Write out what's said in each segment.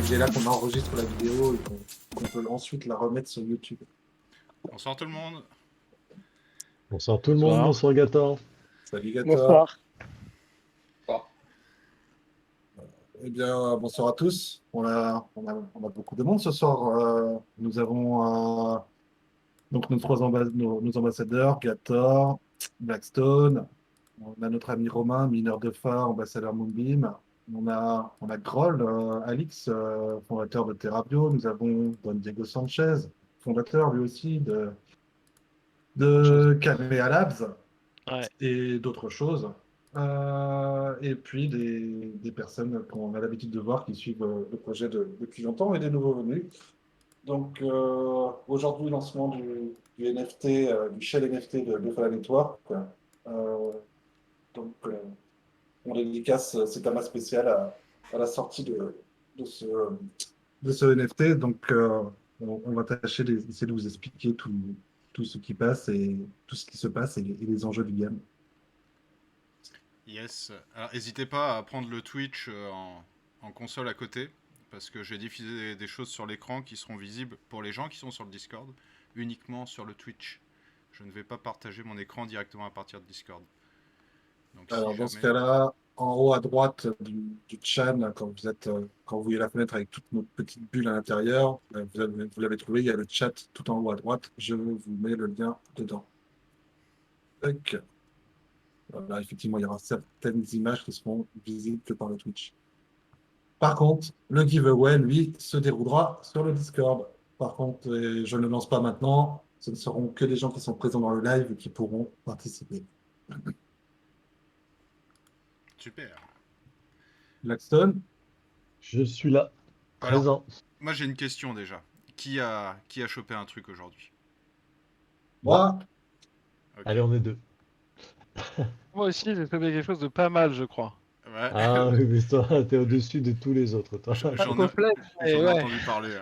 C'est là qu'on enregistre la vidéo et qu'on peut ensuite la remettre sur YouTube. Bonsoir tout le monde. Bonsoir tout le monde, Bonsoir. bonsoir Gaëtan. Salut Gata. Bonsoir. Eh bien, bonsoir à tous. On a beaucoup de monde ce soir. Nous avons donc nos ambassadeurs, Gata, Blackstone. On a notre ami Romain, mineur de phare, ambassadeur Moonbeam. On a Groll, Alix, fondateur de Terrabio. Nous avons Don Diego Sanchez, fondateur lui aussi de Camea Labs Ouais. et d'autres choses. Et puis des personnes qu'on a l'habitude de voir qui suivent le projet depuis longtemps et des nouveaux venus. Donc aujourd'hui, lancement du NFT, du Shell NFT de Buffalo Network. Euh, donc on dédicace cet amas spécial à la sortie de ce, de ce NFT. Donc on va tâcher d'essayer de vous expliquer tout ce qui passe et tout ce qui se passe et les enjeux du game. Yes. Alors n'hésitez pas à prendre le Twitch en console à côté, parce que j'ai diffusé des choses sur l'écran qui seront visibles pour les gens qui sont sur le Discord, uniquement sur le Twitch. Je ne vais pas partager mon écran directement à partir de Discord. Donc, Alors, si dans ce jamais... cas-là, en haut à droite du chat, quand vous voyez la fenêtre avec toute notre petite bulle à l'intérieur, vous l'avez trouvé, il y a le chat tout en haut à droite. Je vous mets le lien dedans. Tac. Voilà, effectivement, il y aura certaines images qui seront visibles que par le Twitch. Par contre, le giveaway, lui, se déroulera sur le Discord. Par contre, je ne le lance pas maintenant. Ce ne seront que les gens qui sont présents dans le live qui pourront participer. Super. Blackstone, Je suis là, Alors, présent. moi j'ai une question déjà. Qui a chopé un truc aujourd'hui? moi, Ok. Allez, on est deux. Moi aussi, j'ai fait quelque chose de pas mal, je crois. Ouais. Ah oui, mais toi, t'es au-dessus de tous les autres, toi. J'en Pas ai, complexe, mais j'en ai ouais. entendu parler.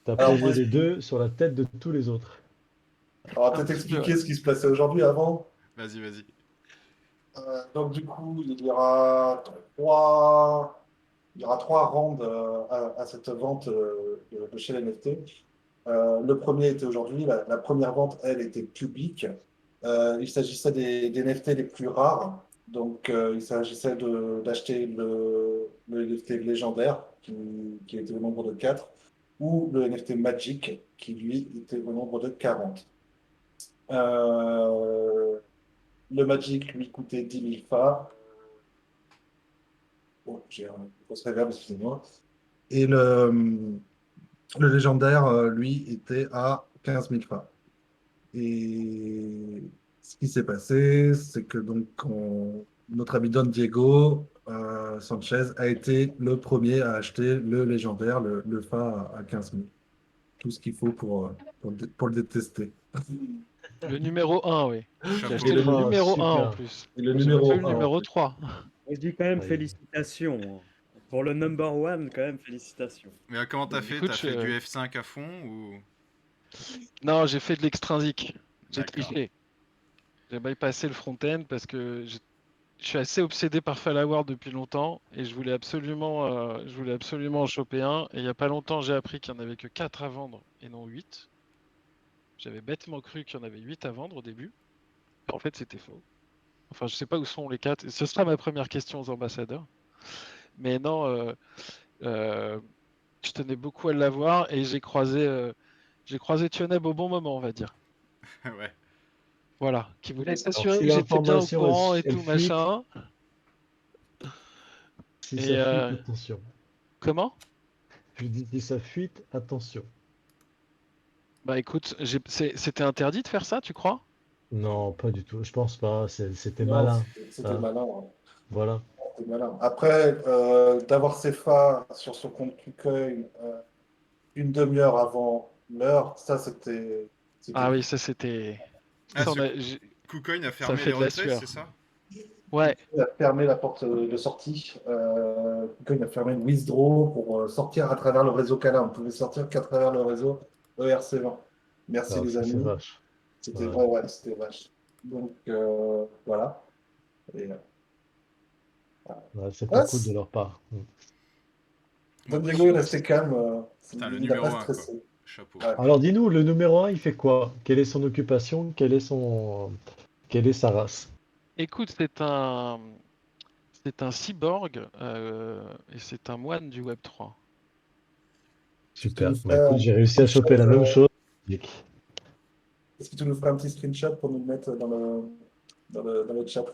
T'as alors, posé les deux sur la tête de tous les autres. on va Un peut-être petit peu, expliquer ouais. ce qui se passait aujourd'hui avant. Vas-y, vas-y. Donc du coup, il y aura trois rounds à cette vente de chez les NFT. Le premier était aujourd'hui. La première vente, elle, était publique. Il s'agissait des NFT les plus rares. Donc il s'agissait d'acheter le NFT légendaire qui était au nombre de 4 ou le NFT Magic qui, lui, était au nombre de 40. Euh, le Magic lui coûtait 10 000 Fa. Bon, j'ai un grosse réverb, excusez-moi. Et le légendaire, lui, était à 15 000 Fa. Et ce qui s'est passé, c'est que donc notre ami Don Diego Sanchez a été le premier à acheter le légendaire, le Fa à 15 000. Tout ce qu'il faut pour le détester. Le numéro 1, oui. J'ai Chapeau. acheté le Ah, numéro 1 en super. plus. Et le J'ai même pas numéro eu le 1 en numéro plus. 3. Je dis quand même Ouais. félicitations. Pour le number one, quand même félicitations. Mais comment t'as fait? Écoute, T'as fait du F5 à fond ou... non, j'ai fait de l'extrinsique. J'ai D'accord. triché. J'ai bypassé le front-end parce que je suis assez obsédé par Fallout depuis longtemps et je voulais absolument en choper un. Et il y a pas longtemps, j'ai appris qu'il n'y en avait que 4 à vendre et non 8. J'avais bêtement cru qu'il y en avait 8 à vendre au début. En fait, c'était faux. Enfin, je sais pas où sont les 4. Ce sera ma première question aux ambassadeurs. Mais non, euh, je tenais beaucoup à l'avoir et j'ai croisé Tioneb au bon moment, on va dire. Ouais. Voilà, qui voulait Alors, s'assurer si que j'étais bien au l'information, courant et elle tout fuite, machin. si Et ça fuite, attention. comment? Je dis si ça fuite, attention. Bah écoute, c'était interdit de faire ça, tu crois? Non, pas du tout. Je pense pas. C'était Non, malin. c'était Ça. malin. Ouais. Voilà. C'était malin. Après, d'avoir CFA sur son compte KuCoin une demi-heure avant l'heure, ça, c'était Ah bien. oui, ça c'était. Ah, Ça, ce KuCoin a ça fermé fait les de la retraits, sueur. c'est ça? Ouais, Il a fermé la porte de sortie. KuCoin a fermé le withdraw pour sortir à travers le réseau Cala. On ne pouvait sortir qu'à travers le réseau ERC20. Merci Alors, les ça, c'est amis. vache. C'était Ouais. vrai, ouais, c'était vache. Donc, voilà. Et, Ouais, c'est pas ouais, cool de leur part. Bon, Don Diego est resté calme. putain, le Il n'a pas numéro un, quoi. stressé. Chapeau. Ouais. Alors, dis-nous, le numéro un, il fait quoi? Quelle est son occupation? Quelle est sa race? écoute, c'est un cyborg et c'est un moine du Web3. Est-ce que tu nous Super. Bah, ferais écoute, un j'ai réussi à screenshot, choper la même chose. est-ce que tu nous ferais un petit screenshot pour nous le mettre dans le chat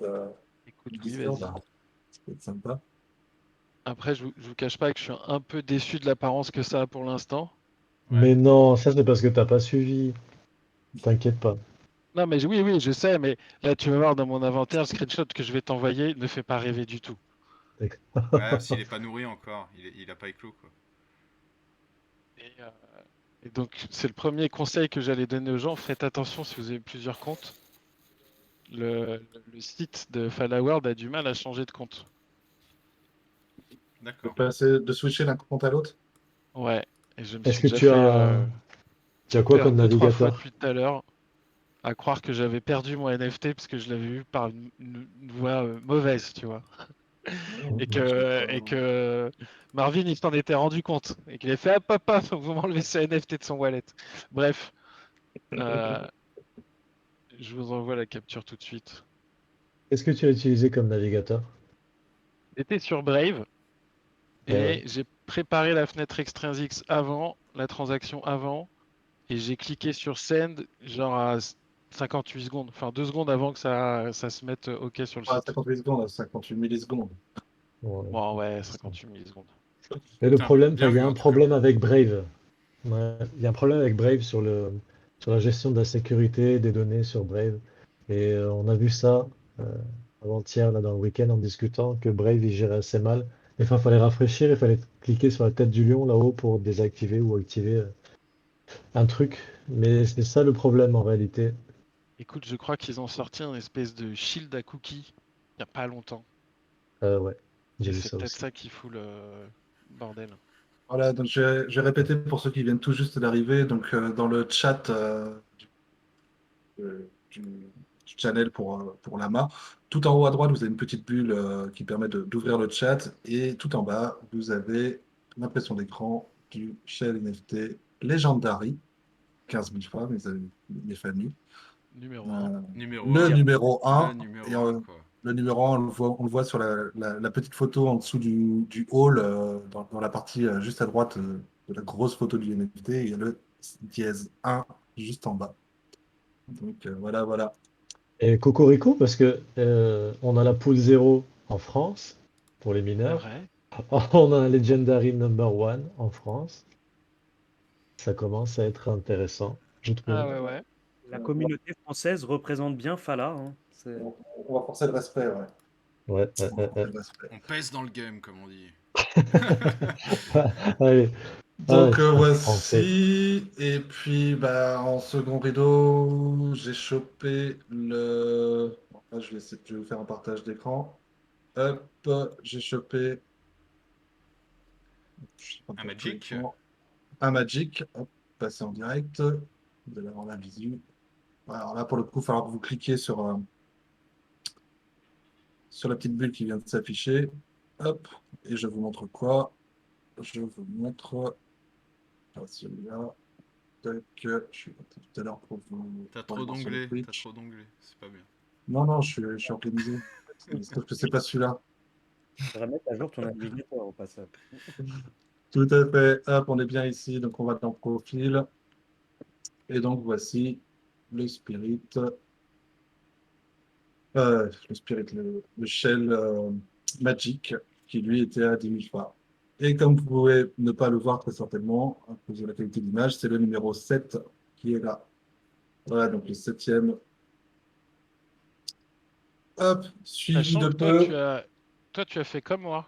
Écoute, du oui, Discord? vas-y. Ça peut être sympa. Après, je vous cache pas que je suis un peu déçu de l'apparence que ça a pour l'instant. Ouais. Mais non, ça c'est parce que t'as pas suivi. T'inquiète pas. Non, mais oui, oui, je sais, mais là, tu vas voir dans mon inventaire, le screenshot que je vais t'envoyer ne fait pas rêver du tout. Ouais, s'il est pas nourri encore, il a pas éclos, quoi. Et, euh, et donc, c'est le premier conseil que j'allais donner aux gens. Faites attention si vous avez plusieurs comptes. Le site de Falaworld a du mal à changer de compte. D'accord. De switcher d'un compte à l'autre? Ouais, et je me Est-ce suis que déjà fait tu as quoi perdre comme deux, trois fois navigateur? depuis tout à l'heure à croire que j'avais perdu mon NFT parce que je l'avais vu par une voie mauvaise, tu vois. Et Je sais que, pas. et que Marvin, il s'en était rendu compte. Et qu'il a fait, hop, hop, hop, vous m'enlevez ce NFT de son wallet. Bref, euh, je vous envoie la capture tout de suite. Qu'est-ce que tu as utilisé comme navigateur? J'étais sur Brave Eh ouais. et j'ai préparé la fenêtre Extrinsics avant, la transaction avant, et j'ai cliqué sur Send, genre à 58 secondes, enfin 2 secondes avant que ça se mette OK sur le Ah, site. 58 secondes, 58 millisecondes. Ouais. Bon, ouais, 58 millisecondes. Et le Putain, problème, enfin, bien il y a vu un en tout cas. problème avec Brave. Ouais, il y a un problème avec Brave sur la gestion de la sécurité des données sur Brave. Et on a vu ça euh, avant-hier, là, dans le week-end, en discutant que Brave, il gérait assez mal. Enfin, il fallait rafraîchir, il fallait cliquer sur la tête du lion là-haut pour désactiver ou activer un truc. Mais c'est ça le problème en réalité. Écoute, je crois qu'ils ont sorti un espèce de shield à cookies il n'y a pas longtemps. Ouais, j'ai Et vu c'est ça peut-être aussi. ça qui fout le bordel. Voilà, donc je vais répéter pour ceux qui viennent tout juste d'arriver. Donc, dans le chat du channel pour Lama, tout en haut à droite, vous avez une petite bulle qui permet d'ouvrir le chat. Et tout en bas, vous avez l'impression d'écran du Shell NFT Legendary, 15 000 fois, mes familles. Numéro un. Euh, Numéro le un. numéro Le un et numéro un, quoi. le numéro un, on le voit sur la petite photo en dessous du hall, dans la partie juste à droite de la grosse photo du NFT. Il y a le dièse 1 juste en bas. Donc voilà, voilà. Et Cocorico, parce que on a la pool 0 en France pour les C'est mineurs. vrai? On a un Legendary Number One en France. Ça commence à être intéressant, je Ah trouve. ouais, ouais. La communauté française représente bien Fala, hein. On va forcer le respect, ouais. Ouais, On va forcer le respect. On pèse dans le game, comme on dit. Allez, ah, Donc en français. voici, et puis bah, en second rideau, j'ai chopé le... Bon, là, je vais vous faire un partage d'écran. Hop, j'ai chopé je sais pas Un pour tout Magic? l'écran. Un Magic, hop, passer en direct. Vous allez avoir la visu. Voilà, alors là, pour le coup, il va falloir que vous cliquiez sur la petite bulle qui vient de s'afficher. Hop, et je vous montre quoi? Je vous montre celui-là. Tac, je suis parti tout à l'heure T'as pour aller trop voir sur le d'onglets, t'as Twitch. trop d'onglets. C'est pas bien. Non, non, je suis organisé. Sauf que c'est pas celui-là. Je vais mettre à jour ton navigateur au passage. Tout à fait. Hop, on est bien ici. Donc, on va dans Profil. Et donc, voici. le Spirit, le Shell Magic, qui lui était à 10 000 fois. Et comme vous pouvez ne pas le voir très certainement, à cause de la qualité d'image, c'est le numéro 7 qui est là. Voilà, donc le septième. Hop, suivi Sachant de que peu. toi, tu as fait comme moi,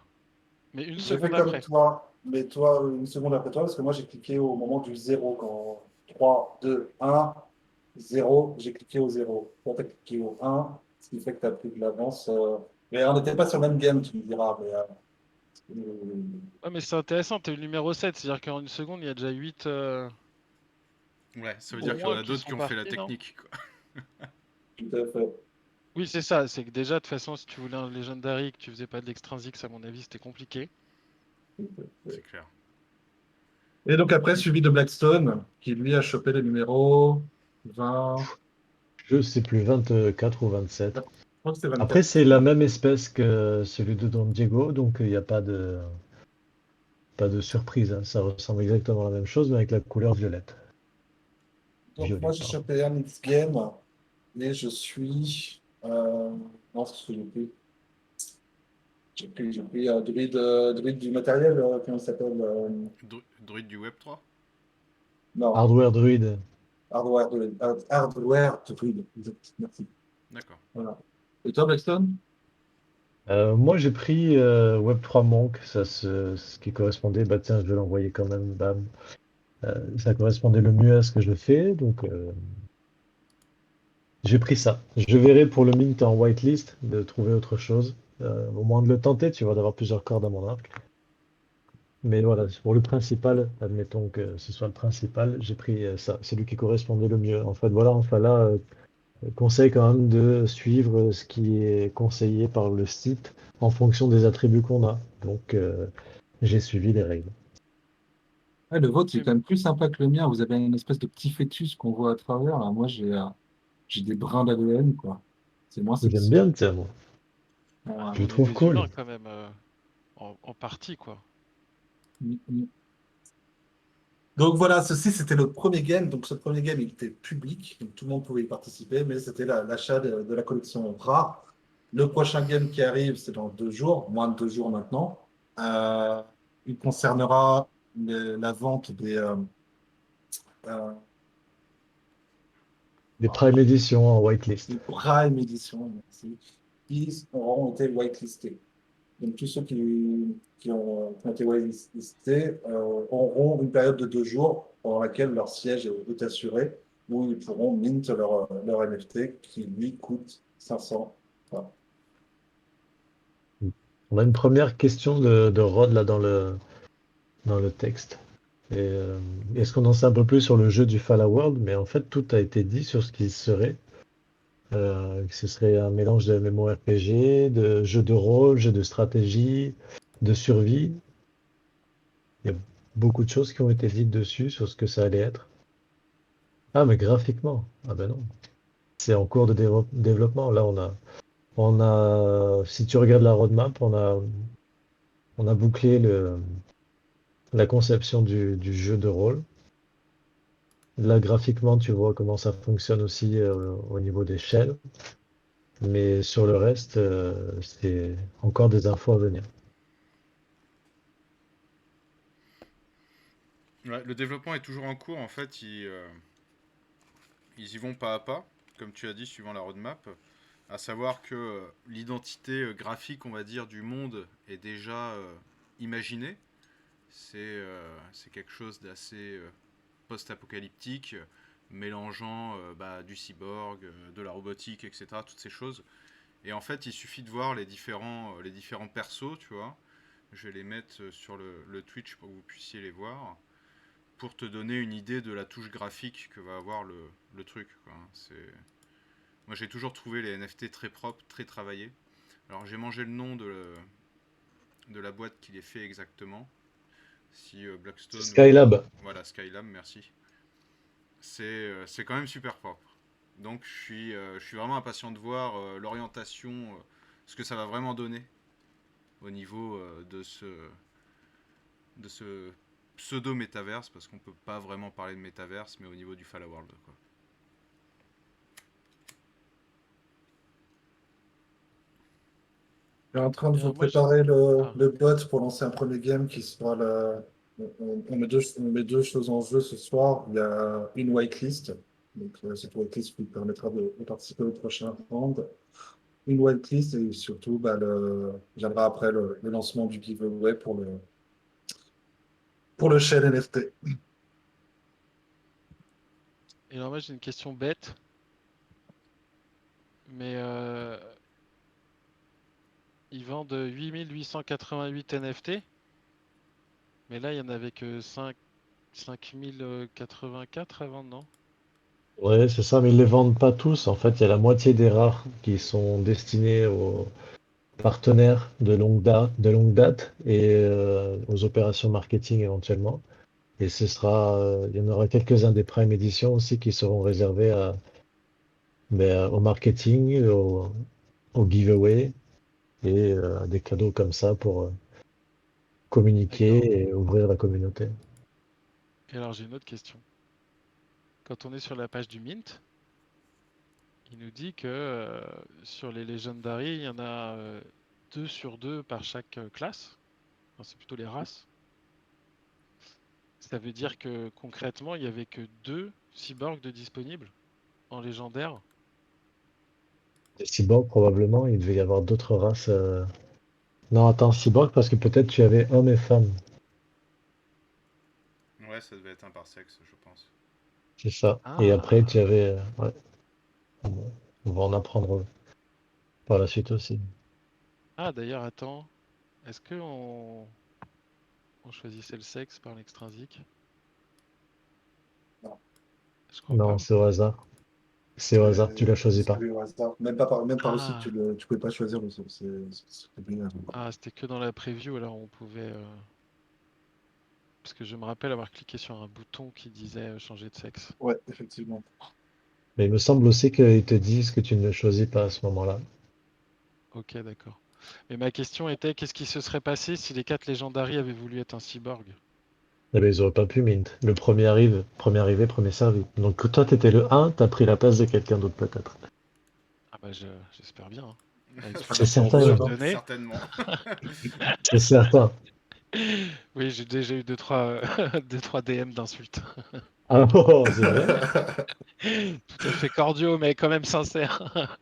mais une J'ai fait seconde comme après. toi, mais toi, une seconde après toi, parce que moi, j'ai cliqué au moment du zéro quand 3, 2, 1, 0, j'ai cliqué au zéro. Toi, tu as cliqué au un, ce qui fait que tu as pris de l'avance. Mais on n'était pas sur le même game, tu me diras. Mais, Ouais, mais c'est intéressant, t'es le numéro 7, c'est-à-dire qu'en une seconde, il y a déjà 8 Ouais, ça veut dire qu'il y en points a qui d'autres qui sont ont fait la partis, non? technique, quoi. tout à fait. Oui, c'est ça, c'est que déjà, de toute façon, si tu voulais un Legendary, que tu faisais pas de l'extrinsique, à mon avis, c'était compliqué. C'est clair. Et donc après, suivi de Blackstone, qui lui a chopé le numéro 20. Je sais plus, 24 ou 27. Je crois que c'est Après, 24. c'est la même espèce que celui de Don Diego, donc il n'y a pas de surprise, hein. Ça ressemble exactement à la même chose, mais avec la couleur violette. Donc moi, Violet, j'ai pardon. chopé un X-Game, et je suis. Non, c'est ce que j'ai pris. J'ai pris druide du matériel, comment il s'appelle Druide du Web 3. non, Hardware Druid. hardware druide, exact, merci. D'accord. Voilà. Et toi, Blackstone? Moi, j'ai pris Web3 Monk, ce qui correspondait, bah tiens, je vais l'envoyer quand même, bam. Ça correspondait le mieux à ce que je fais, donc j'ai pris ça. Je verrai pour le mint en whitelist de trouver autre chose. Au moins de le tenter, tu vois, d'avoir plusieurs cordes à mon arc. Mais voilà, pour le principal, admettons que ce soit le principal, j'ai pris ça, celui qui correspondait le mieux. En fait, voilà, enfin là, conseil quand même de suivre ce qui est conseillé par le site en fonction des attributs qu'on a. Donc, j'ai suivi les règles. Ouais, le vôtre, c'est Oui, quand même plus sympa que le mien. Vous avez une espèce de petit fœtus qu'on voit à travers. Là. Moi, j'ai des brins d'ADN, quoi. C'est moins J'aime sexy. bien, tiens, moi. ah, Je mais le on est trouve des humains cool. quand même, en partie, quoi. Mm, mm. Donc voilà, ceci c'était le premier game. Donc ce premier game, il était public, donc tout le monde pouvait y participer, mais c'était l'achat de la collection rare. Le prochain game qui arrive, c'est dans 2 jours, moins de 2 jours maintenant. Euh, il concernera la vente euh, Des Prime Edition en whitelist. des Prime Edition, merci, qui auront été whitelistés. Donc tous ceux qui ont été whitelistés auront une période de 2 jours pendant laquelle leur siège est assuré, où ils pourront mint leur NFT qui lui coûte 500. Voilà. On a une première question de Rod là dans le texte. Et, est-ce qu'on en sait un peu plus sur le jeu du Fallout World? Mais en fait, tout a été dit sur ce qu'il serait. Que ce serait un mélange de MMORPG, de jeu de rôle, jeu de stratégie, de survie. Il y a beaucoup de choses qui ont été dites dessus sur ce que ça allait être. Ah, mais graphiquement. Ah ben non. C'est en cours de développement. Là, si tu regardes la roadmap, on a bouclé la conception du jeu de rôle. Là, graphiquement, tu vois comment ça fonctionne aussi au niveau des shells. Mais sur le reste, c'est encore des infos à venir. Ouais, le développement est toujours en cours. En fait, ils y vont pas à pas, comme tu as dit, suivant la roadmap. À savoir que l'identité graphique, on va dire, du monde est déjà imaginée. C'est quelque chose d'assez post-apocalyptique, mélangeant du cyborg, de la robotique, etc. Toutes ces choses. Et en fait, il suffit de voir les différents persos, tu vois. Je vais les mettre sur le Twitch pour que vous puissiez les voir, pour te donner une idée de la touche graphique que va avoir le truc, quoi. Moi, j'ai toujours trouvé les NFT très propres, très travaillés. Alors, j'ai mangé le nom de la boîte qui les fait exactement. Si C'est Blackstone ou... Skylab. Voilà, Skylab, merci. C'est quand même super propre. Donc je suis vraiment impatient de voir l'orientation, ce que ça va vraiment donner au niveau de ce pseudo-métaverse, parce qu'on peut pas vraiment parler de métaverse, mais au niveau du Fallout World, quoi. suis en train de Et vous alors, moi, préparer ah, le bot pour lancer un premier game qui sera on met deux choses en jeu ce soir. Il y a une whitelist. Donc, cette whitelist vous permettra de participer au prochain round. Une whitelist et surtout, viendra après le lancement du giveaway pour le shell NFT. et alors moi, j'ai une question bête, mais ils vendent 8888 NFT, mais là, il y en avait que 5084 à vendre, non? Ouais, c'est ça, mais ils les vendent pas tous. En fait, il y a la moitié des rares qui sont destinés aux partenaires de longue date et aux opérations marketing éventuellement. Et il y en aura quelques-uns des Prime Edition aussi qui seront réservés au marketing, au giveaway et à des cadeaux comme ça pour communiquer D'accord. et ouvrir la communauté. Et alors, j'ai une autre question. Quand on est sur la page du Mint, il nous dit que sur les Legendary, il y en a 2 sur 2 par chaque classe. Enfin, c'est plutôt les races. Ça veut dire que concrètement, il n'y avait que 2 cyborgs de disponibles en légendaire. Les cyborgs, probablement, il devait y avoir d'autres races. Non, attends, cyborg parce que peut-être tu avais homme et femme. Ouais, ça devait être un par sexe, je pense. C'est ça. Et après, tu Ah, avais. Ouais, bon, on va en apprendre par la suite aussi. ah d'ailleurs, attends. Est-ce que on choisissait le sexe par l'extrinsique? Non, Je crois Non, pas. c'est au hasard. C'est au hasard, tu l'as choisi c'est pas. lui au hasard. Même par le site, Ah, tu pouvais pas choisir le site. C'est lui, ah, c'était que dans la preview, alors on pouvait. Parce que je me rappelle avoir cliqué sur un bouton qui disait changer de sexe. Ouais, effectivement. Mais il me semble aussi qu'ils te disent que tu ne le choisis pas à ce moment-là. Ok, d'accord. Mais ma question était, qu'est-ce qui se serait passé si les 4 légendaries avaient voulu être un cyborg? Eh ben, ils auraient pas pu mint. Le premier arrivé, premier servi. Donc toi, t'étais le 1, t'as pris la place de quelqu'un d'autre peut-être. Ah bah j'espère bien, hein. Avec ce que C'est tu me certain, donné. Certainement. c'est certain. Oui, j'ai déjà eu 2-3 2-3 DM d'insultes. Ah oh, c'est vrai? Tout à fait cordiaux, mais quand même sincères.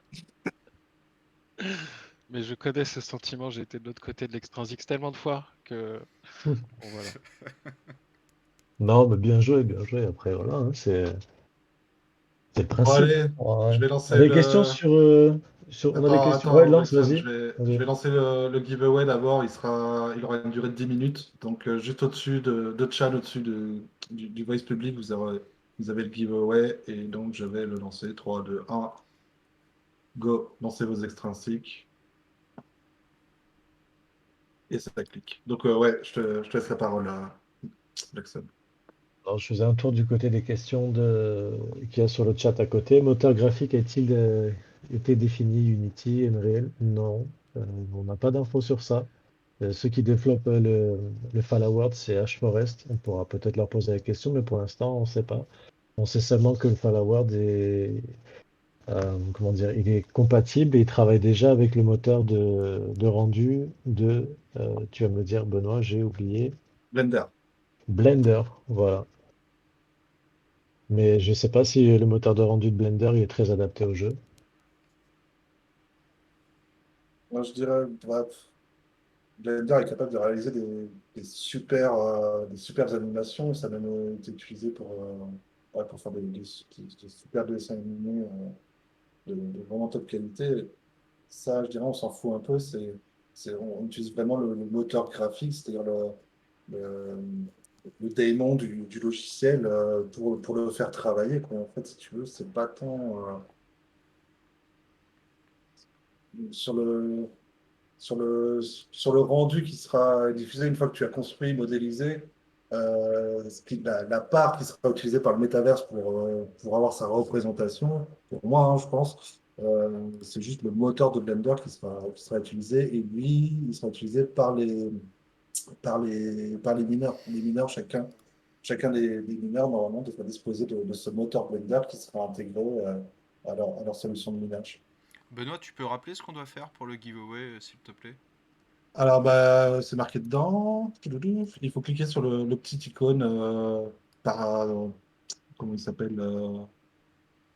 Mais je connais ce sentiment, j'ai été de l'autre côté de l'extrinsique tellement de fois que... Bon voilà. Non, mais bien joué, bien joué. Après, voilà, hein, c'est le Bon, principe. allez, Ouais. je vais On a lancer des questions le. sur. On a des questions. Ouais, Attends, lance, Blackson, vas-y. je Vas-y. vais lancer le giveaway d'abord. Il aura une durée de 10 minutes. Donc, juste au-dessus de chat, au-dessus du voice public, vous avez le giveaway. Et donc, je vais le lancer. 3, 2, 1. Go. Lancez vos extrinsiques. Et ça clique. Donc, ouais, je te laisse la parole à Blackson. Alors, je faisais un tour du côté des questions qu'il y a sur le chat à côté. Moteur graphique a-t-il été défini Unity, Unreal? Non, on n'a pas d'infos sur ça. Ceux qui développent le Fallout, c'est HForest. On pourra peut-être leur poser la question, mais pour l'instant, on ne sait pas. On sait seulement que le Fallout comment dire, il est compatible et il travaille déjà avec le moteur de rendu tu vas me le dire, Benoît, j'ai oublié, Blender. Blender. Voilà. Mais je sais pas si le moteur de rendu de Blender il est très adapté au jeu. Moi, je dirais, bref, Blender est capable de réaliser des super animations. Ça a même été utilisé ouais, pour faire des super dessins animés de vraiment top qualité. Ça, je dirais, on s'en fout un peu. On utilise vraiment le moteur graphique, c'est-à-dire le, le daemon du logiciel pour le faire travailler, quoi. En fait, si tu veux, c'est pas tant sur sur le rendu qui sera diffusé une fois que tu as construit, modélisé, la part qui sera utilisée par le métaverse pour avoir sa représentation, pour moi, hein, je pense, c'est juste le moteur de Blender qui sera utilisé et lui, il sera utilisé par les mineurs. Les mineurs, chacun des mineurs, normalement, devrait disposer de ce moteur Blender qui sera intégré à leur solution de minage. Benoît, tu peux rappeler ce qu'on doit faire pour le giveaway, s'il te plaît? Alors, bah, c'est marqué dedans. Il faut cliquer sur le petit icône comment il s'appelle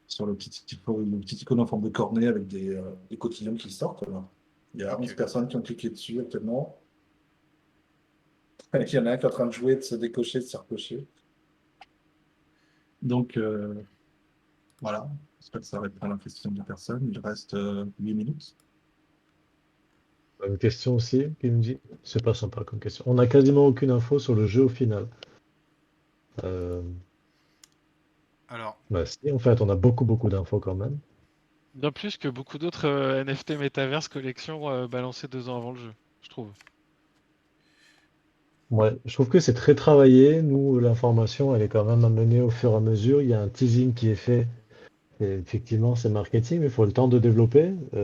sur le petit icône en forme de cornet avec des cotillons qui sortent, là. Il y a Ok. 11 personnes qui ont cliqué dessus actuellement. Il y en a un qui est en train de jouer, de se décocher, de se recocher. Donc, voilà. J'espère que ça répond à la question de personne. Il reste 8 minutes. Une question aussi qui nous dit, c'est pas sympa comme question. On n'a quasiment aucune info sur le jeu au final. Euh, Alors, Bah si, en fait, on a beaucoup d'infos quand même. Bien plus que beaucoup d'autres NFT Metaverse collections balancées 2 ans avant le jeu, je trouve. Ouais, je trouve que c'est très travaillé. Nous, l'information, elle est quand même amenée au fur et à mesure. Il y a un teasing qui est fait. Et effectivement, c'est marketing, mais il faut le temps de développer. Il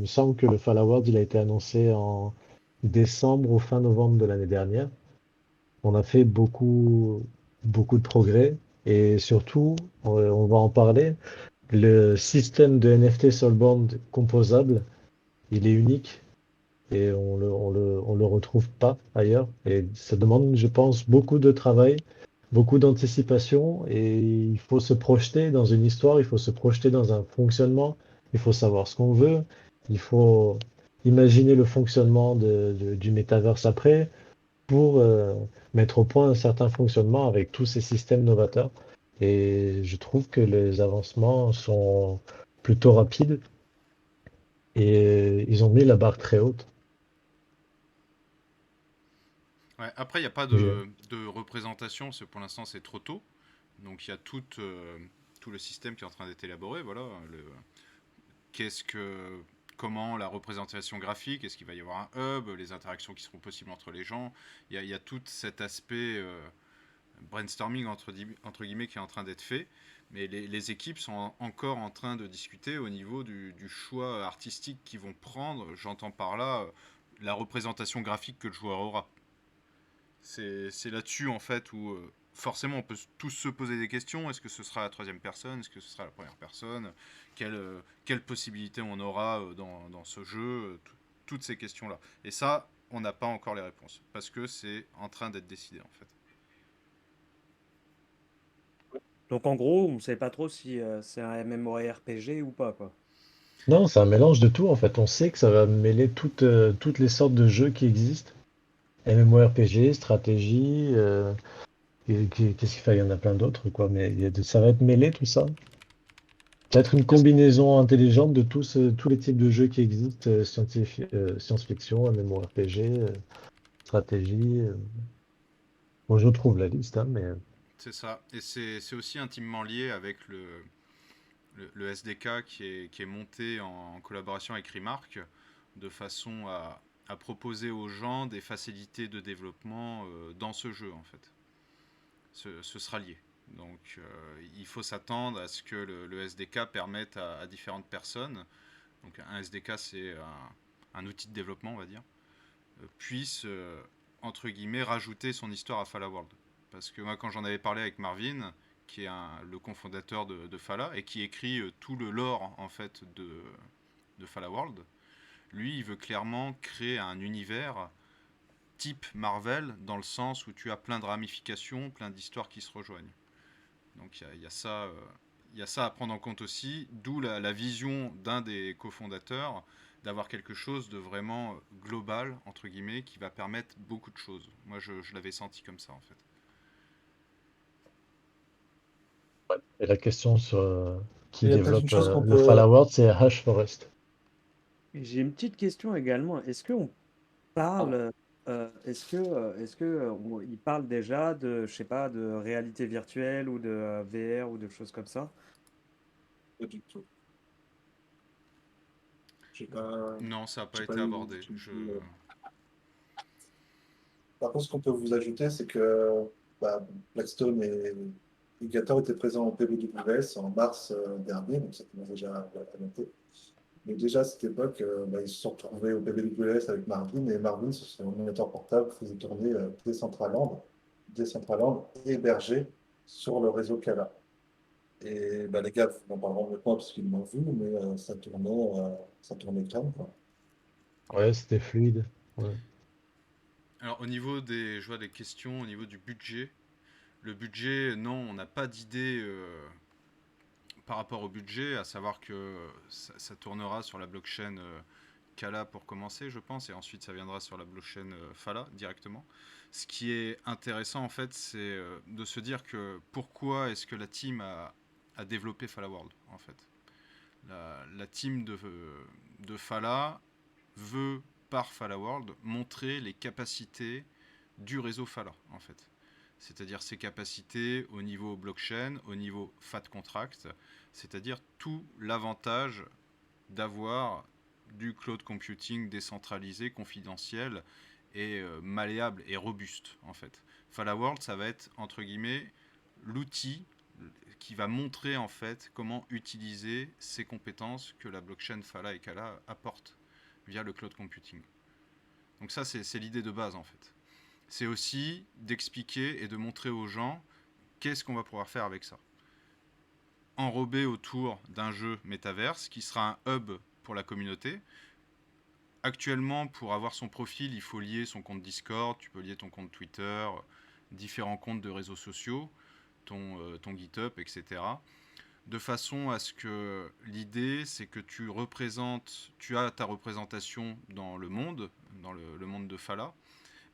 me semble que le Fall Award, il a été annoncé en décembre ou fin novembre de l'année dernière. On a fait beaucoup de progrès. Et surtout, on va en parler. Le système de NFT Soulbound composable, il est unique et on le retrouve pas ailleurs. Et ça demande, je pense, beaucoup de travail, beaucoup d'anticipation et il faut se projeter dans une histoire, il faut se projeter dans un fonctionnement, il faut savoir ce qu'on veut, il faut imaginer le fonctionnement du métaverse après pour mettre au point un certain fonctionnement avec tous ces systèmes novateurs. Et je trouve que les avancements sont plutôt rapides et ils ont mis la barre très haute. ouais, après, il n'y a pas Je- de représentation, pour l'instant c'est trop tôt. Donc il y a tout le système qui est en train d'être élaboré. Voilà, qu'est-ce que, comment la représentation graphique, est-ce qu'il va y avoir un hub, les interactions qui seront possibles entre les gens. Il y a tout cet aspect brainstorming entre guillemets qui est en train d'être fait. Mais les équipes sont encore en train de discuter au niveau du choix artistique qu'ils vont prendre. J'entends par là la représentation graphique que le joueur aura. C'est là-dessus en fait où forcément on peut tous se poser des questions. Est-ce que ce sera la troisième personne? Est-ce que ce sera la première personne? Quelle possibilité on aura dans ce jeu? Toutes ces questions-là. Et ça, on n'a pas encore les réponses parce que c'est en train d'être décidé en fait. Donc en gros, on ne sait pas trop si c'est un MMORPG ou pas, quoi. Non, c'est un mélange de tout en fait. On sait que ça va mêler toutes les sortes de jeux qui existent. MMORPG, stratégie, qu'est-ce qu'il fait? Il y en a plein d'autres quoi, mais ça va être mêlé tout ça. Peut-être une combinaison intelligente de tous les types de jeux qui existent, science-fiction, MMORPG, stratégie. Bon, je trouve la liste, hein, mais C'est ça. Et c'est aussi intimement lié avec le SDK qui est monté en collaboration avec Remark de façon à proposer aux gens des facilités de développement dans ce jeu en fait. Ce sera lié. Donc il faut s'attendre à ce que le SDK permette à différentes personnes, donc un SDK c'est un outil de développement on va dire, puisse entre guillemets rajouter son histoire à Fala World. Parce que moi quand j'en avais parlé avec Marvin, qui est le cofondateur de Fala et qui écrit tout le lore en fait de Fala World, lui il veut clairement créer un univers type Marvel dans le sens où tu as plein de ramifications, plein d'histoires qui se rejoignent. Donc il y a ça, il y a ça à prendre en compte aussi, d'où la vision d'un des cofondateurs d'avoir quelque chose de vraiment global, entre guillemets, qui va permettre beaucoup de choses. Moi, je l'avais senti comme ça, en fait. et la question sur qui Il y a peut-être une développe chose qu'on le Fall peut. Award, c'est Hash Forest. Et j'ai une petite question également. Est-ce qu'on parle, il parle déjà de, je sais pas, de réalité virtuelle ou de VR ou de choses comme ça? Pas du tout. J'ai pas, Non, ça n'a pas j'ai pas été eu du abordé. tout. Par contre, ce qu'on peut vous ajouter, c'est que bah, Blackstone et Gator étaient présents au PBWS en mars dernier, donc ça commence déjà à noter. Mais déjà à cette époque, bah, ils se sont retrouvés au PBWS avec Marvin, et Marvin, sur son ordinateur portable, faisait tourner Decentraland hébergé sur le réseau Cala. Et bah, les gars n'en parleront mieux que moi parce qu'ils l'ont vu, mais ça tournait calme, quoi. Ouais, c'était fluide. Ouais. Alors au niveau des, je vois des questions au niveau du budget. Le budget, non, on n'a pas d'idée par rapport au budget, à savoir que ça tournera sur la blockchain Kala pour commencer, je pense, et ensuite ça viendra sur la blockchain Fala directement. Ce qui est intéressant en fait, c'est de se dire que pourquoi est-ce que la team a développé Fala World en fait. La team de Fala veut par Fala World montrer les capacités du réseau Fala en fait. C'est-à-dire ses capacités au niveau blockchain, au niveau FAT contract, c'est-à-dire tout l'avantage d'avoir du cloud computing décentralisé, confidentiel et malléable et robuste en fait. Fala World, ça va être entre guillemets l'outil qui va montrer en fait comment utiliser ces compétences que la blockchain Fala et Kala apportent via le cloud computing. Donc ça, c'est l'idée de base en fait. C'est aussi d'expliquer et de montrer aux gens qu'est-ce qu'on va pouvoir faire avec ça. Enrobé autour d'un jeu métaverse qui sera un hub pour la communauté. Actuellement, pour avoir son profil, il faut lier son compte Discord, tu peux lier ton compte Twitter, différents comptes de réseaux sociaux, ton GitHub, etc. De façon à ce que l'idée, c'est que tu as ta représentation dans le monde de Fala,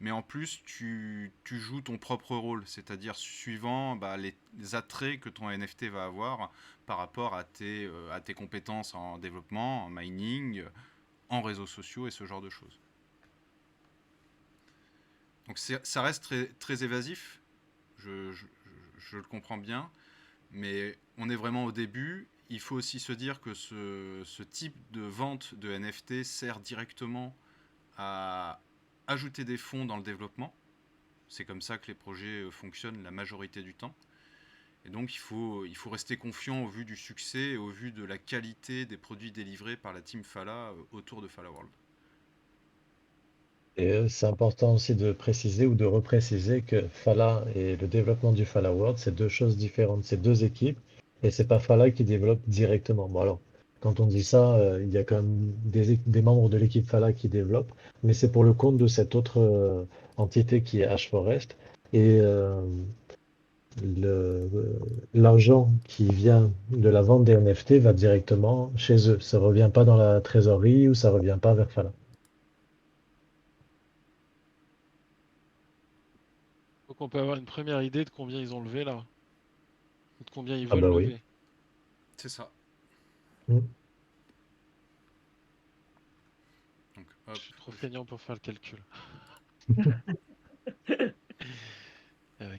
mais en plus, tu joues ton propre rôle, c'est-à-dire suivant les attraits que ton NFT va avoir par rapport à tes compétences en développement, en mining, en réseaux sociaux et ce genre de choses. Donc ça reste très, très évasif, je le comprends bien, mais on est vraiment au début. Il faut aussi se dire que ce type de vente de NFT sert directement à ajouter des fonds dans le développement. C'est comme ça que les projets fonctionnent la majorité du temps. Et donc il faut rester confiant au vu du succès et au vu de la qualité des produits délivrés par la team Fala autour de Fala World. Et c'est important aussi de préciser ou de repréciser que Fala et le développement du Fala World, c'est deux choses différentes, c'est deux équipes, et c'est pas Fala qui développe directement. Bon alors, quand on dit ça, il y a quand même des membres de l'équipe Fala qui développent, mais c'est pour le compte de cette autre entité qui est H-Forest, et le, l'argent qui vient de la vente des NFT va directement chez eux. Ça revient pas dans la trésorerie ou ça revient pas vers Fala. Donc on peut avoir une première idée de combien ils ont levé là, ou de combien ils Ah veulent bah oui. lever. C'est ça. Mm. Donc, Je hop. suis trop feignant pour faire le calcul.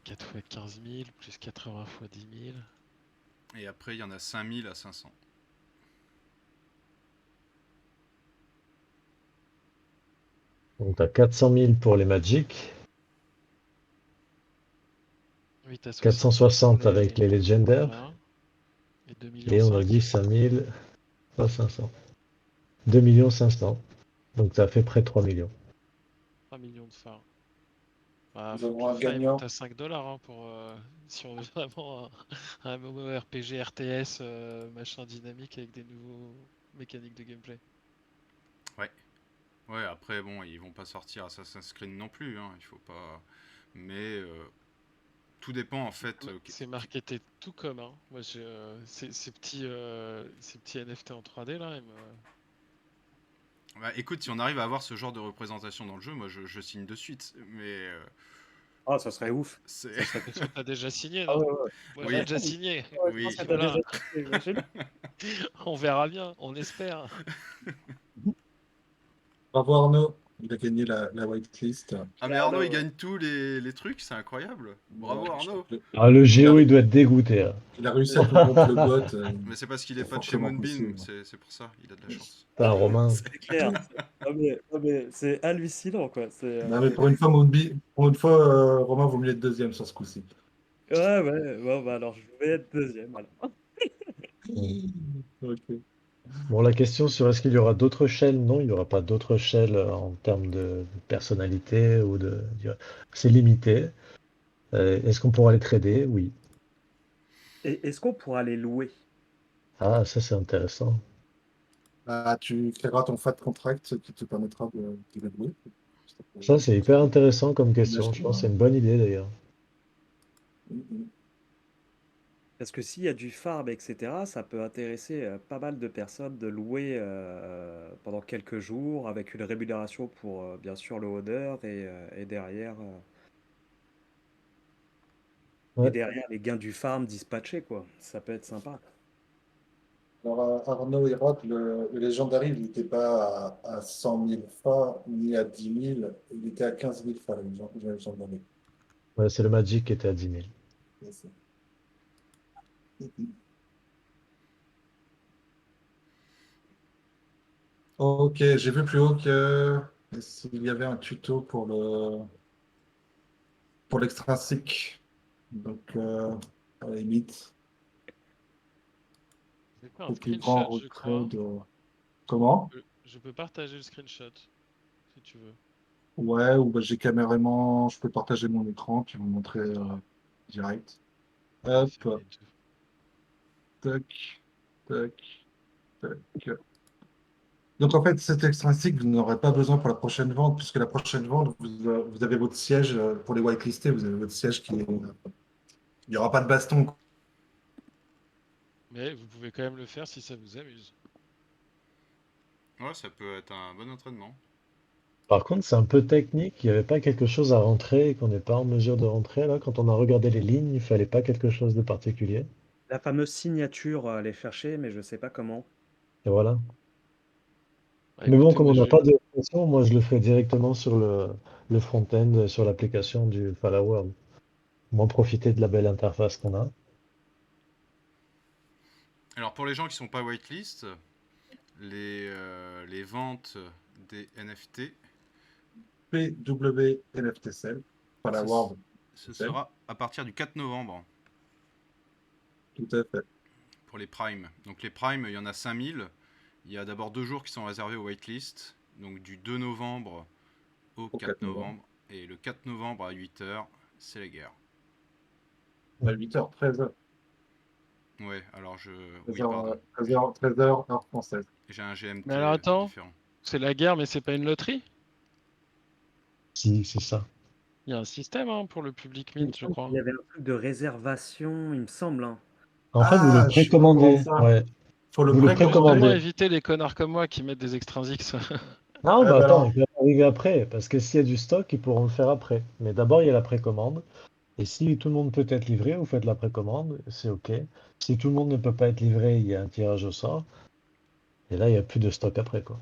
4 fois 15 000, plus 80 fois 10 000. Et après, il y en a 5000 à 500. Donc tu as 400 000 pour les Magic, 8 à 60 460 pour avec les légendaires, voilà. Et 2 millions et on a 5. dit 5 000 fois 500. 2 500 000. Donc ça fait près de 3 millions. 3 millions de phares. Bah, Nous faut que avons le un phare il monte gagnant. à 5 dollars pour si on veut vraiment un MMORPG RTS machin dynamique avec des nouveaux mécaniques de gameplay. Ouais. Ouais, après, bon, ils vont pas sortir Assassin's Creed non plus, hein, il faut pas. Mais tout dépend en fait. C'est marketé tout comme, hein. Moi, ces petits NFT en 3D là, Bah, écoute, si on arrive à avoir ce genre de représentation dans le jeu, moi je signe de suite. Mais Ah, ça serait ouf. c'est. Ça serait Bien sûr, t'as déjà signé, Ah non? ouais, ouais. Moi, Oui. j'ai déjà signé. Ouais, je Oui. pense que Et t'as déjà voilà, signé, imagine. on verra bien, on espère. Bravo Arnaud, il a gagné la whitelist. Ah, mais Arnaud, il gagne tous les trucs, c'est incroyable. Bravo Ouais, Arnaud. Ah, le Il a, Géo, il doit être dégoûté, là. il a réussi à corrompre le bot. Mais c'est parce qu'il est C'est pas de chez fortement Moonbeam, possible. c'est pour ça, il a de la chance. Putain, Romain. C'est clair. Non, mais c'est hallucinant, quoi. Non, mais pour une fois, Romain vaut mieux être deuxième sur ce coup-ci. Ouais, ouais, bon, bah alors je vais être deuxième, alors. Ok. Bon, la question sur est-ce qu'il y aura d'autres shell? Non, il n'y aura pas d'autres shell en termes de personnalité ou c'est limité. Est-ce qu'on pourra les trader? Oui. Et est-ce qu'on pourra les louer? Ah, ça c'est intéressant. Bah, tu créeras ton fat contract qui te permettra de les louer. Ça c'est hyper intéressant comme question. Je Imagine, pense que c'est hein. une bonne idée d'ailleurs. Mhm. Parce que s'il y a du farm, etc., ça peut intéresser pas mal de personnes de louer pendant quelques jours avec une rémunération pour bien sûr le hodeur et derrière, Ouais. les gains du farm dispatchés, quoi. Ça peut être sympa. Alors, Arnaud et Rock, le Legendary, il n'était pas à 100 000 fa ni à 10 000, il était à 15 000 fa, le Legendary. Ouais, c'est le Magic qui était à 10 000. C'est ça. Mhm. Ok, j'ai vu plus haut que s'il y avait un tuto pour l'extrinsique. Donc, à la limite, J'ai fait un le plus grand screenshot, je retrait crois. de... Comment? Je peux partager le screenshot si tu veux. Ouais, ou bah, j'ai caméraman, je peux partager mon écran, puis vous montrer direct. On va faire Hop, les deux. tac, tac, tac. Donc en fait, cet extrinsique, vous n'aurez pas besoin pour la prochaine vente, puisque la prochaine vente, vous avez votre siège pour les whitelistés, vous avez votre siège qui est... Il n'y aura pas de baston. Mais vous pouvez quand même le faire si ça vous amuse. Ouais, ça peut être un bon entraînement. Par contre, c'est un peu technique. Il n'y avait pas quelque chose à rentrer et qu'on n'est pas en mesure de rentrer là. Quand on a regardé les lignes, il fallait pas quelque chose de particulier. La fameuse signature à aller chercher, mais je sais pas comment. Et voilà. Bah, Mais bon, écoutez, comme moi on n'a je. pas de pression, moi je le fais directement sur le front-end, sur l'application du Fallower. Moins profiter de la belle interface qu'on a. Alors pour les gens qui sont pas whitelist, les ventes des NFT, PWNFTCL, pas la ce, Word, ce celle, sera à partir du 4 novembre tout à fait, pour les primes. Donc les primes, il y en a 5000. Il y a d'abord 2 jours qui sont réservés aux whitelist, donc du 2 novembre au au 4 4 novembre. novembre. Et le 4 novembre à 8h, c'est la guerre. À 8h, 13h, Ouais, alors je... Oui, 13h, pardon. 13h, 13h, heure française. J'ai un Mais GMT alors attends, différent. c'est la guerre, mais c'est pas une loterie? Si, c'est ça. Il y a un système hein, pour le public Il me mint, je semble qu'il crois. y avait un truc de réservation, il me semble, hein. En fait, vous le Ah, je suis au courant de précommandez. ça. Ouais, Faut le vous le Pour justement précommander. précommandez. éviter les connards comme moi qui mettent des extrinsiques. Non, Ah, bah bah attends, alors, il peut arriver après, parce que s'il y a du stock, ils pourront le faire après. Mais d'abord, il y a la précommande. Et si tout le monde peut être livré, vous faites la précommande, c'est OK. Si tout le monde ne peut pas être livré, il y a un tirage au sort. Et là, il n'y a plus de stock après, quoi.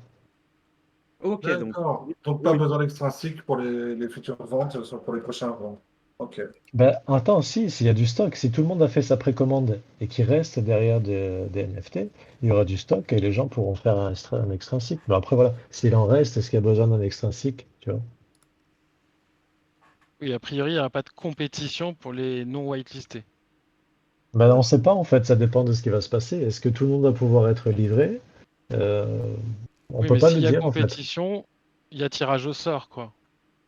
Ok, donc d'accord. oui, Donc, pas oui. besoin d'extrinsique pour les futures ventes, soit pour les prochaines ventes. Ok. Ben, attends, si, s'il y a du stock, si tout le monde a fait sa précommande et qu'il reste derrière des NFT, il y aura du stock et les gens pourront faire un extrinsique. Mais après, voilà, s'il en reste, est-ce qu'il y a besoin d'un extrinsique, tu vois? Oui, a priori, il n'y aura pas de compétition pour les non whitelistés. Ben, on ne sait pas, en fait, ça dépend de ce qui va se passer. Est-ce que tout le monde va pouvoir être livré? Euh, on Oui, peut mais pas le s'il y a dire, en fait. compétition, il y a tirage au sort, quoi.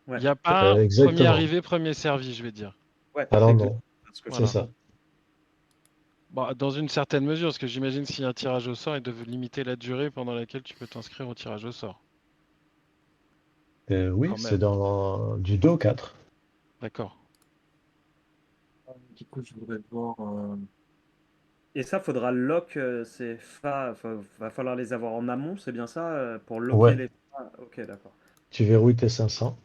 Il Ouais, n'y a pas premier Exactement. arrivé, premier servi, je vais dire. ouais, c'est Alors exactement non, ce que je c'est Voilà. comprends. ça. Bah, dans une certaine mesure, parce que j'imagine s'il y a un tirage au sort, ils doivent limiter la durée pendant laquelle tu peux t'inscrire au tirage au sort. Oui, Quand c'est même. dans du 2 au 4. D'accord. Du coup, je voudrais voir. Et ça, faudra lock va falloir les avoir en amont, c'est bien ça, pour locker Ouais, les fa. Ok, d'accord. tu verrouilles tes 500.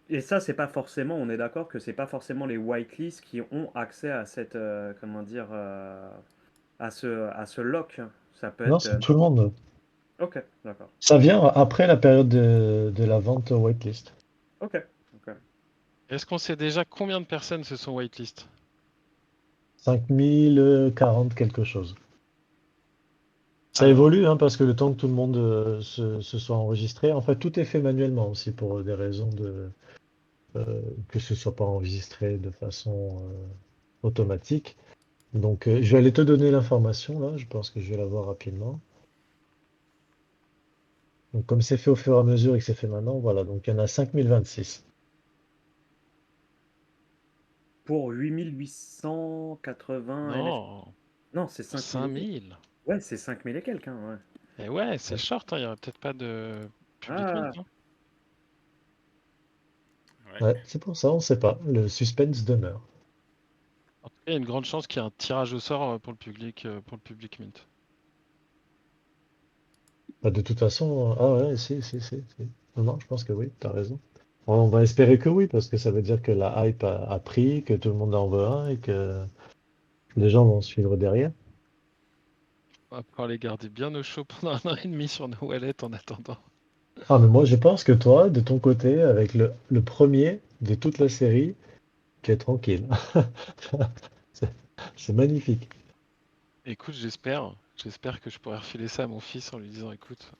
Et ça, c'est pas forcément, on est d'accord que c'est pas forcément les whitelists qui ont accès à cette, comment dire, à ce lock. Ça peut Non, être. c'est tout le monde. Ok, d'accord. Ça vient après la période de la vente whitelist. Ok, ok. Est-ce qu'on sait déjà combien de personnes se sont whitelist? 5040 quelque chose. Ça Alors, évolue hein, parce que le temps que tout le monde se soit enregistré, en fait tout est fait manuellement aussi pour des raisons que ce soit pas enregistré de façon automatique. Donc je vais aller te donner l'information là, je pense que je vais la voir rapidement. Donc comme c'est fait au fur et à mesure et que c'est fait maintenant, voilà, donc il y en a 5026. pour 8880 NFT. Non, Non, c'est pour 5000 et quelques. 5000. Ouais, c'est 5000 et quelques, hein, ouais. Et ouais, c'est short, hein, il y aurait peut-être pas de public mint, Ah, hein. Ouais. Ouais, c'est pour ça, on sait pas. Le suspense demeure. En tout cas, il y a une grande chance qu'il y ait un tirage au sort pour le public mint. Bah, de toute façon, ah ouais, si. Non, non, je pense que oui, t'as raison. On va espérer que oui, parce que ça veut dire que la hype a pris, que tout le monde en veut un et que les gens vont suivre derrière. On va pouvoir les garder bien au chaud pendant 1 an et demi sur nos wallets en attendant. Ah, mais moi, je pense que toi, de ton côté, avec le premier de toute la série, tu es tranquille. C'est c'est magnifique. Écoute, j'espère que je pourrai refiler ça à mon fils en lui disant, écoute,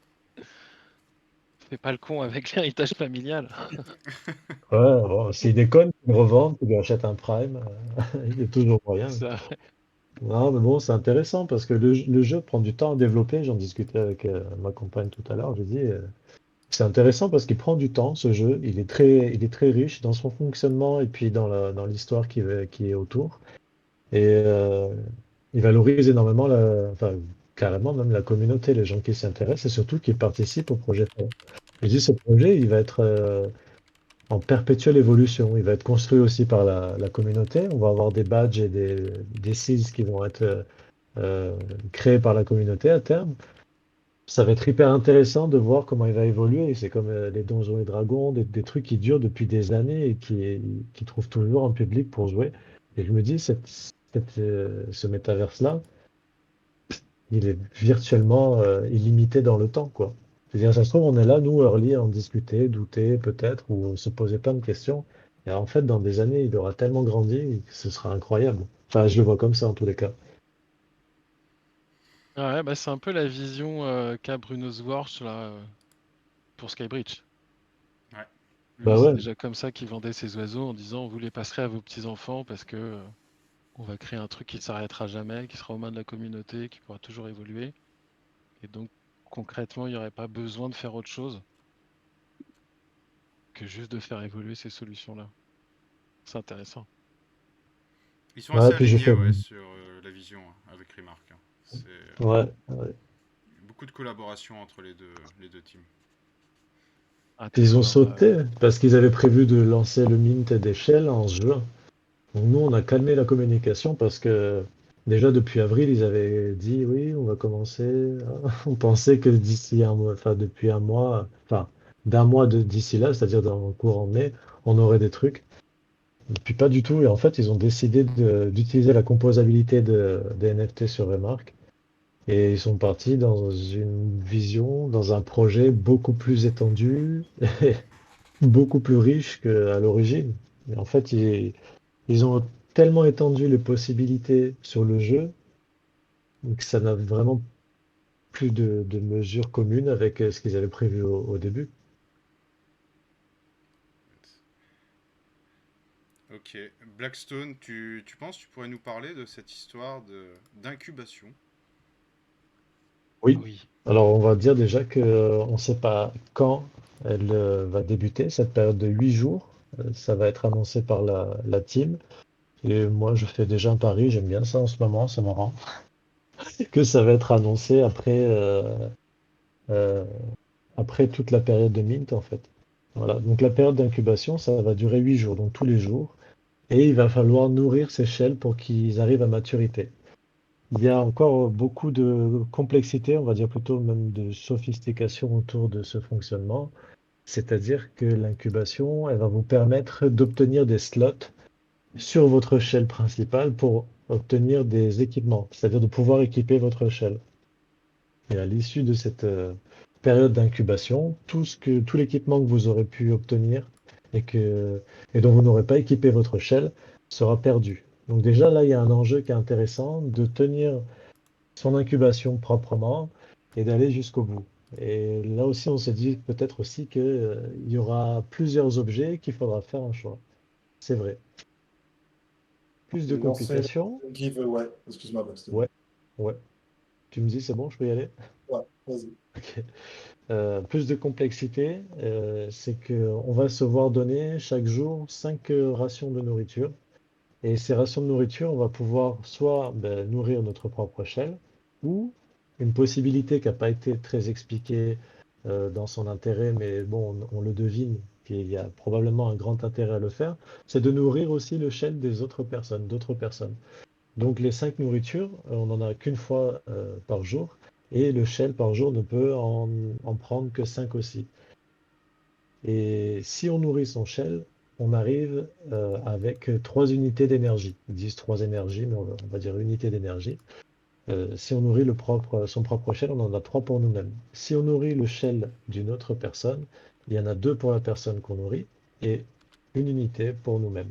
fais pas le con avec l'héritage familial. Ouais, bon, s'il déconne, il me revend, il lui achète un Prime, il y a toujours moyen. Ça, Non, mais bon, c'est intéressant parce que le jeu prend du temps à développer. J'en discutais avec ma compagne tout à l'heure. Je dis, c'est intéressant parce qu'il prend du temps, ce jeu. Il est très riche dans son fonctionnement et puis dans l'histoire qui est autour. Et il valorise énormément, enfin, carrément même la communauté, les gens qui s'y intéressent et surtout qui participent au projet. Je dis, ce projet, il va être en perpétuelle évolution. Il va être construit aussi par la communauté. On va avoir des badges et des seeds qui vont être euh, créés par la communauté à terme. Ça va être hyper intéressant de voir comment il va évoluer. C'est comme les Donjons et Dragons, des trucs qui durent depuis des années et qui trouvent toujours un public pour jouer. Et je me dis, ce métaverse-là, il est virtuellement illimité dans le temps, quoi. C'est-à-dire, ça se trouve, on est là, nous, early, à en discuter, douter peut-être, ou se poser plein de questions. Et en fait, dans des années, il aura tellement grandi que ce sera incroyable. Enfin, je le vois comme ça en tous les cas. ouais, bah, c'est un peu la vision qu'a Bruno Swartz là, pour Skybridge. Ouais. Lui, Bah c'est ouais. déjà comme ça qu'il vendait ses oiseaux en disant vous les passerez à vos petits-enfants parce que on va créer un truc qui ne s'arrêtera jamais, qui sera aux mains de la communauté, qui pourra toujours évoluer. Et donc, concrètement, il n'y aurait pas besoin de faire autre chose que juste de faire évoluer ces solutions-là. C'est intéressant. Ils sont Ouais, assez puis j'ai alignés fait. ouais, sur la vision hein, avec Remark. Hein. C'est Ouais. beaucoup de collaboration entre les deux teams. Ah, Puis ils ont sauté parce qu'ils avaient prévu de lancer le mint des shells en juin. Donc nous, on a calmé la communication parce que déjà depuis avril, ils avaient dit oui, on va commencer. On pensait que d'ici un mois, enfin depuis un mois, enfin d'un mois d'ici là, c'est-à-dire dans le courant mai, on aurait des trucs. Et puis pas du tout. Et en fait, ils ont décidé d'utiliser la composabilité des NFT sur Remark. Et ils sont partis dans une vision, dans un projet beaucoup plus étendu et beaucoup plus riche qu'à l'origine. Et en fait, ils ont tellement étendu les possibilités sur le jeu que ça n'a vraiment plus de mesures communes avec ce qu'ils avaient prévu au début. Ok. Blackstone, tu penses que tu pourrais nous parler de cette histoire d'incubation? Oui. oui. Alors, on va dire déjà que on ne sait pas quand elle va débuter, cette période de 8 jours. Ça va être annoncé par la team. Et moi, je fais déjà un pari, j'aime bien ça en ce moment, c'est marrant, que ça va être annoncé euh, après toute la période de mint, en fait. Voilà. Donc, la période d'incubation, ça va durer 8 jours, donc tous les jours. Et il va falloir nourrir ces shells pour qu'ils arrivent à maturité. Il y a encore beaucoup de complexité, on va dire plutôt même de sophistication autour de ce fonctionnement. C'est-à-dire que l'incubation, elle va vous permettre d'obtenir des slots sur votre shell principale pour obtenir des équipements, c'est-à-dire de pouvoir équiper votre shell. Et à l'issue de cette période d'incubation, tout l'équipement que vous aurez pu obtenir et dont vous n'aurez pas équipé votre shell sera perdu. Donc déjà là, il y a un enjeu qui est intéressant de tenir son incubation proprement et d'aller jusqu'au bout. Et là aussi, on se dit peut-être aussi qu'il y aura plusieurs objets qu'il faudra faire un choix. C'est vrai. Plus de Lancer complications? le giveaway. Excuse-moi, Baxter. Ouais, ouais. Tu me dis c'est bon, je peux y aller? Ouais, vas-y. Ok. Plus de complexité, c'est que on va se voir donner chaque jour 5 rations de nourriture Et ces rations de nourriture, on va pouvoir soit nourrir notre propre shell, ou une possibilité qui n'a pas été très expliquée dans son intérêt, mais bon, on le devine qu'il y a probablement un grand intérêt à le faire, c'est de nourrir aussi le shell des autres personnes, d'autres personnes. Donc les 5 nourritures, on n'en a qu'une fois par jour, et le shell par jour ne peut en prendre que 5 aussi. Et si on nourrit son shell, on arrive avec 3 unités d'énergie. Ils disent 3 énergies, mais on va dire unité d'énergie. Si on nourrit son propre shell, on en a 3 pour nous-mêmes. Si on nourrit le shell d'une autre personne, il y en a 2 pour la personne qu'on nourrit et une unité pour nous-mêmes.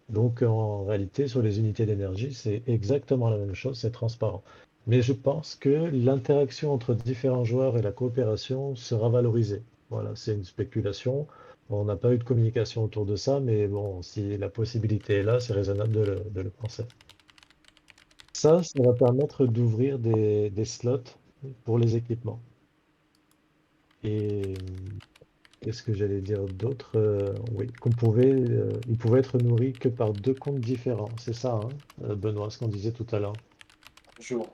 Donc en réalité, sur les unités d'énergie, c'est exactement la même chose, c'est transparent. Mais je pense que l'interaction entre différents joueurs et la coopération sera valorisée. Voilà, c'est une spéculation. On n'a pas eu de communication autour de ça, mais bon, si la possibilité est là, c'est raisonnable de le penser. Ça va permettre d'ouvrir des slots pour les équipements. Et qu'est-ce que j'allais dire d'autre? Oui, il pouvait être nourri que par 2 comptes différents. C'est ça, hein, Benoît, ce qu'on disait tout à l'heure. Jour.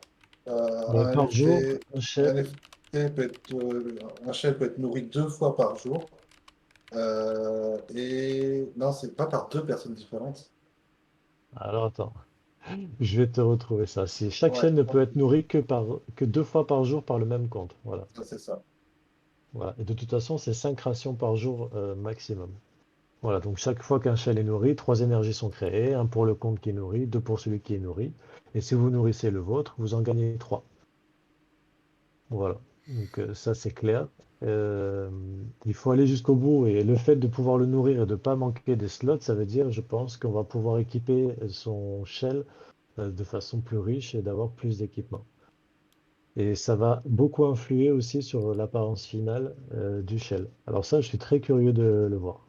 Un Par jour, NFT, un un shell. NFT peut être, un shell peut être nourri 2 fois par jour. Et non, c'est pas par 2 personnes différentes. Alors attends, je vais te retrouver ça. Si chaque Ouais, shell ne peut être nourri que 2 fois par jour par le même compte. Voilà. ça, c'est ça. Voilà. Et de toute façon, c'est 5 rations par jour maximum. Voilà, donc chaque fois qu'un shell est nourri, 3 énergies sont créées, un pour le compte qui est nourri, 2 pour celui qui est nourri. Et si vous nourrissez le vôtre, vous en gagnez 3. Voilà, donc ça c'est clair. Euh, il faut aller jusqu'au bout et le fait de pouvoir le nourrir et de ne pas manquer des slots, ça veut dire, je pense, qu'on va pouvoir équiper son shell de façon plus riche et d'avoir plus d'équipements. Et ça va beaucoup influer aussi sur l'apparence finale du shell. Alors ça, je suis très curieux de le voir.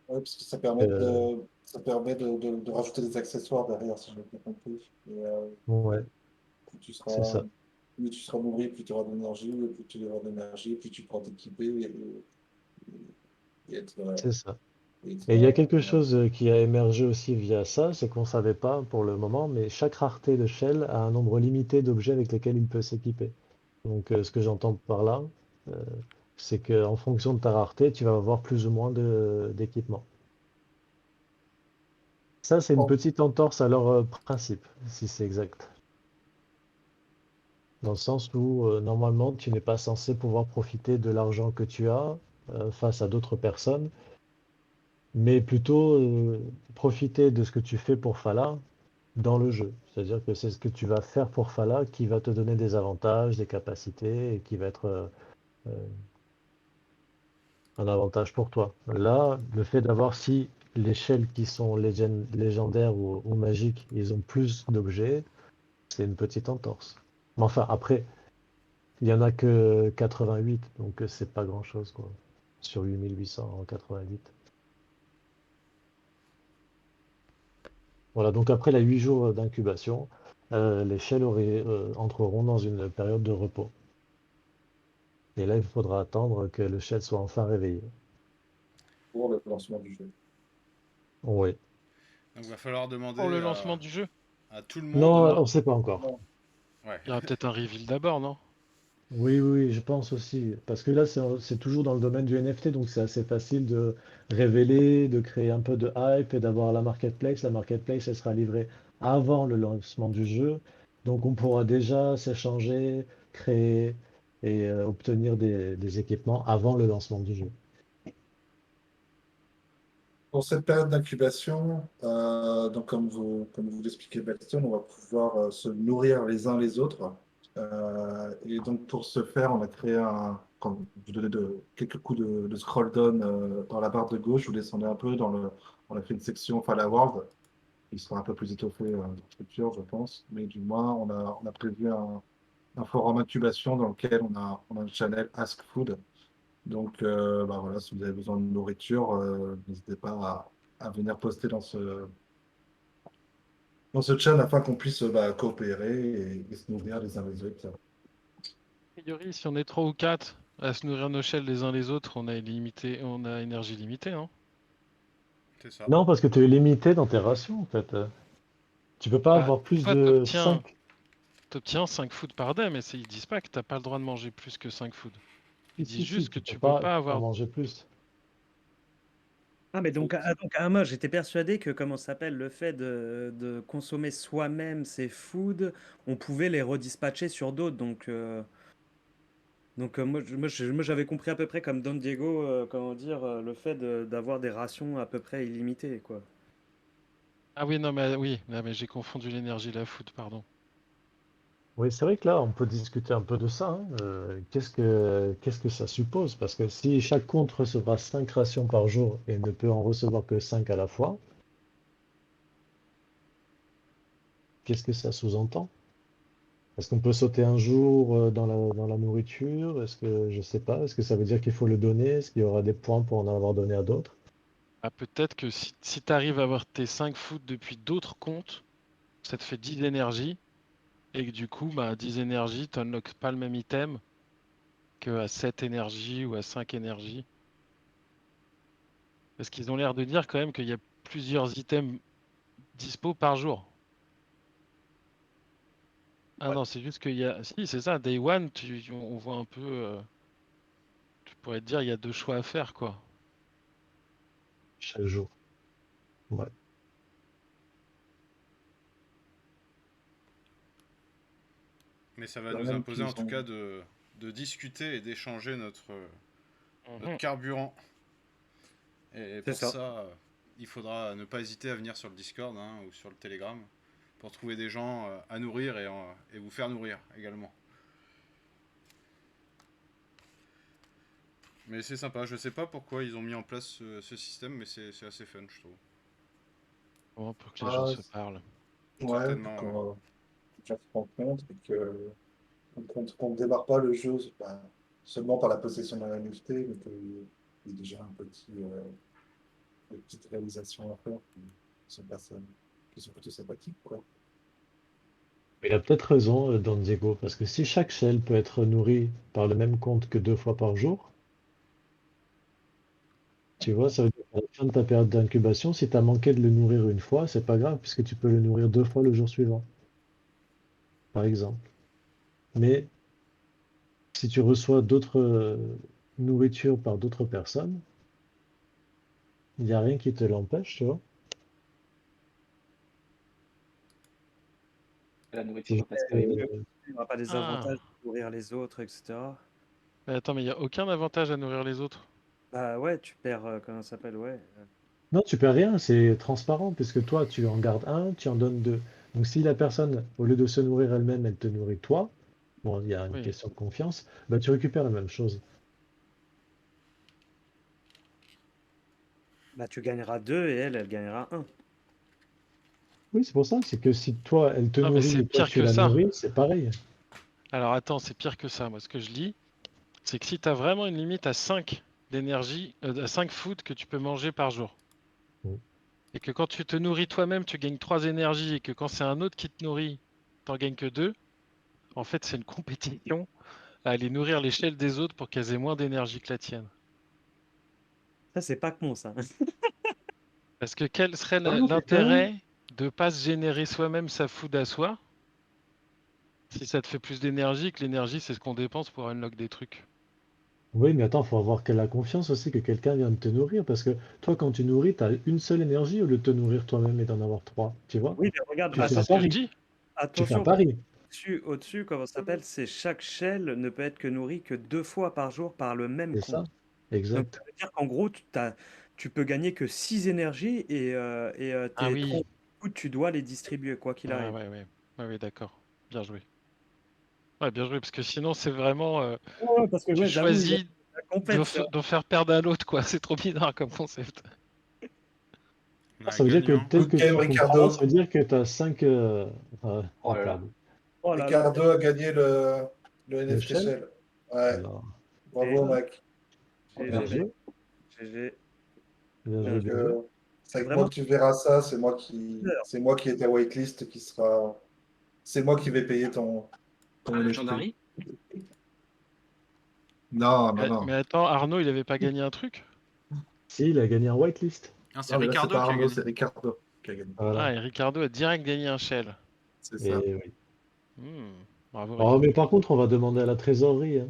Ouais, parce que Euh, ça permet de rajouter des accessoires derrière, si j'ai bien compris. Et ouais, plus tu c'est seras, ça, plus tu seras nourri, plus tu auras d'énergie, et plus tu auras d'énergie, plus tu pourras t'équiper et être, c'est ça. et être, Et il y a quelque chose qui a émergé aussi via ça, c'est qu'on ne savait pas pour le moment, mais chaque rareté de shell a un nombre limité d'objets avec lesquels il peut s'équiper. Donc, ce que j'entends par là, euh, c'est qu'en fonction de ta rareté, tu vas avoir plus ou moins d'équipements. Ça, c'est une bon, petite entorse à leur principe, si c'est exact. Dans le sens où, normalement, tu n'es pas censé pouvoir profiter de l'argent que tu as face à d'autres personnes, mais plutôt profiter de ce que tu fais pour Fala dans le jeu. C'est-à-dire que c'est ce que tu vas faire pour Fala qui va te donner des avantages, des capacités et qui va être euh, un avantage pour toi. Là, le fait d'avoir si les shells qui sont légendaires ou magiques, ils ont plus d'objets, c'est une petite entorse. Mais enfin, après, il y en a que 88, donc c'est pas grand-chose, quoi. Sur 8888. Voilà, donc après les 8 jours d'incubation, les shells entreront dans une période de repos. Et là, il faudra attendre que le shell soit enfin réveillé. pour le lancement du jeu. Oui. Donc va falloir Pour le demander lancement du jeu. à tout le Non, monde. on ne sait pas encore. Non. Ouais. Il y aura peut-être un reveal d'abord, non? Oui, oui, oui, je pense aussi. Parce que là, c'est toujours dans le domaine du NFT, donc c'est assez facile de révéler, de créer un peu de hype et d'avoir la marketplace. La marketplace, elle sera livrée avant le lancement du jeu. Donc on pourra déjà s'échanger, créer et obtenir des équipements avant le lancement du jeu. Pour cette période d'incubation, donc comme vous l'expliquez, Bastion, on va pouvoir se nourrir les uns les autres. Et donc pour ce faire, on a créé quand vous donnez quelques coups de scroll down dans la barre de gauche, vous descendez un peu on a fait une section Fala World, qui sera un peu plus étoffée dans le futur, je pense. Mais du moins, on a prévu un forum incubation dans lequel on a un channel Ask Food. Donc, bah voilà, si vous avez besoin de nourriture, n'hésitez pas à venir poster dans ce chat afin qu'on puisse bah, coopérer et se nourrir les uns les autres. A priori, si on est 3 ou 4 à se nourrir nos shells les uns les autres, on a énergie limitée, hein. C'est ça. Non, parce que tu es limité dans tes rations, en fait. Tu peux pas Bah, avoir plus toi, de 5. t'obtiens 5 food par day, mais ils disent pas que t'as pas le droit de manger plus que 5 food. Ils disent Si, juste que tu peux tu peux pas pas en avoir. manger plus. Ah, mais donc moi, j'étais persuadé que, comment ça s'appelle, le fait de consommer soi-même ces foods, on pouvait les redispatcher sur d'autres. Moi, j'avais compris à peu près comme Don Diego, comment dire, le fait d'avoir des rations à peu près illimitées, quoi. Ah oui, non, mais oui, non, mais j'ai confondu l'énergie et la food, pardon. Oui, c'est vrai que là, on peut discuter un peu de ça, hein. Qu'est-ce que ça suppose? Parce que si chaque compte recevra 5 rations par jour et ne peut en recevoir que 5 à la fois, qu'est-ce que ça sous-entend? Est-ce qu'on peut sauter un jour dans la nourriture? Est-ce que, je sais pas, est-ce que ça veut dire qu'il faut le donner? Est-ce qu'il y aura des points pour en avoir donné à d'autres? Ah, peut-être que si tu arrives à avoir tes 5 food depuis d'autres comptes, ça te fait 10 d'énergie, et que du coup, bah, 10 énergies, tu n'unlocks pas le même item que à 7 énergies ou à 5 énergies. Parce qu'ils ont l'air de dire quand même qu'il y a plusieurs items dispo par jour. Ah Ouais. non, c'est juste qu'il y a. Si, c'est ça, Day One, on voit un peu. Tu pourrais te dire, il y a deux choix à faire, quoi. Chaque jour. Ouais. Mais ça va Là nous même imposer en qu'ils tout ont. cas de discuter et d'échanger notre Mhm. carburant. Et C'est pour ça. ça, il faudra ne pas hésiter à venir sur le Discord hein, ou sur le Telegram pour trouver des gens à nourrir et vous faire nourrir également. Mais c'est sympa, je sais pas pourquoi ils ont mis en place ce système, mais c'est assez fun, je trouve. Bon, pour que les gens Ah, se parlent. ouais, pour Certainement, ouais. qu'on se rende compte et qu'on ne démarre pas le jeu ben, seulement par la possession d'un NFT, mais qu'il y a déjà des petites réalisations à faire qui sont plutôt sympathiques, quoi. Il a peut-être raison, Don Diego, parce que si chaque shell peut être nourri par le même compte que 2 fois par jour, tu vois, ça veut dire qu'à la fin de ta période d'incubation, si tu as manqué de le nourrir une fois, c'est pas grave, puisque tu peux le nourrir 2 fois le jour suivant, par exemple. Mais si tu reçois d'autres nourritures par d'autres personnes, il n'y a rien qui te l'empêche, tu vois. La nourriture C'est va juste pas se que, périmer. Il n'y aura pas des Ah! avantages de nourrir les autres, etc. Mais attends, mais il n'y a aucun avantage à nourrir les autres. Bah ouais, tu perds, comment ça s'appelle, ouais. non, tu perds rien, c'est transparent, puisque toi, tu en gardes un, tu en donnes deux. Donc si la personne, au lieu de se nourrir elle-même, elle te nourrit toi, bon, il y a une Oui. question de confiance, bah, tu récupères la même chose. Bah tu gagneras 2 et elle gagnera un. Oui, c'est pour ça, c'est que si toi, elle te Ah, mais nourrit c'est et toi, pire tu que la ça. nourris, c'est pareil. Alors attends, c'est pire que ça. Moi, ce que je lis, c'est que si tu as vraiment une limite à 5 d'énergie, à 5 food que tu peux manger par jour, Mm. et que quand tu te nourris toi-même, tu gagnes 3 énergies, et que quand c'est un autre qui te nourrit, t'en gagnes que 2, en fait, c'est une compétition à aller nourrir l'échelle des autres pour qu'elles aient moins d'énergie que la tienne. Ça, c'est pas con, ça. Parce que quel serait Ah non, c'est clair. l'intérêt de pas se générer soi-même sa food à soi si ça te fait plus d'énergie que l'énergie, c'est ce qu'on dépense pour unlock des trucs. Oui, mais attends, faut avoir la confiance aussi que quelqu'un vient de te nourrir, parce que toi, quand tu nourris, tu as une seule énergie au lieu de te nourrir toi-même et d'en avoir trois, tu vois? Oui, mais regarde, Ah Tu bah, fais c'est un ce que je pari, dis. tu fais un attention, pari. au-dessus, comment ça s'appelle, c'est chaque shell ne peut être que nourri que 2 fois par jour par le même C'est ça, compte. Donc ça exact. veut dire qu'en gros, tu peux gagner que 6 énergies et, Ah tes oui. 30 coups, tu dois les distribuer, quoi qu'il Ouais, arrive. ouais, ouais. Ouais, ouais, d'accord. Bien joué. Ouais, bien joué, parce que sinon, c'est vraiment. Ouais, parce que Tu ouais, j'avoue, choisis la compète, d'en faire perdre à l'autre, quoi. C'est trop bizarre comme concept. On a Ah, un ça veut dire que gagnant. tel Good que tu game, le comprends là, Ricardo. ça veut dire que tu as 5 Oh là là. câbles. oh là là, Ricardo a gagné le Le NFT shell? Shell. Ouais, Alors, bravo, mec. bien GG, mec, joué, GG. bien joué, Bien. Donc, bien joué. c'est C'est avec moi vraiment que tu verras ça. leader. C'est moi qui ai ta waitlist qui sera. C'est moi qui vais payer ton Ah, NFT. Gendarmerie? Non, non, Mais non. attends, Arnaud, il avait pas gagné un truc? Si, il a gagné un whitelist. Ah, c'est Non, mais là, c'est Ricardo pas qui a Arnaud, gagné. c'est Ricardo. qui a gagné. Voilà. Ah, et Ricardo a direct gagné un shell. C'est Et ça. oui. Hmm, Bravo, Oh, Ricardo. mais par contre, on va demander à la trésorerie, hein.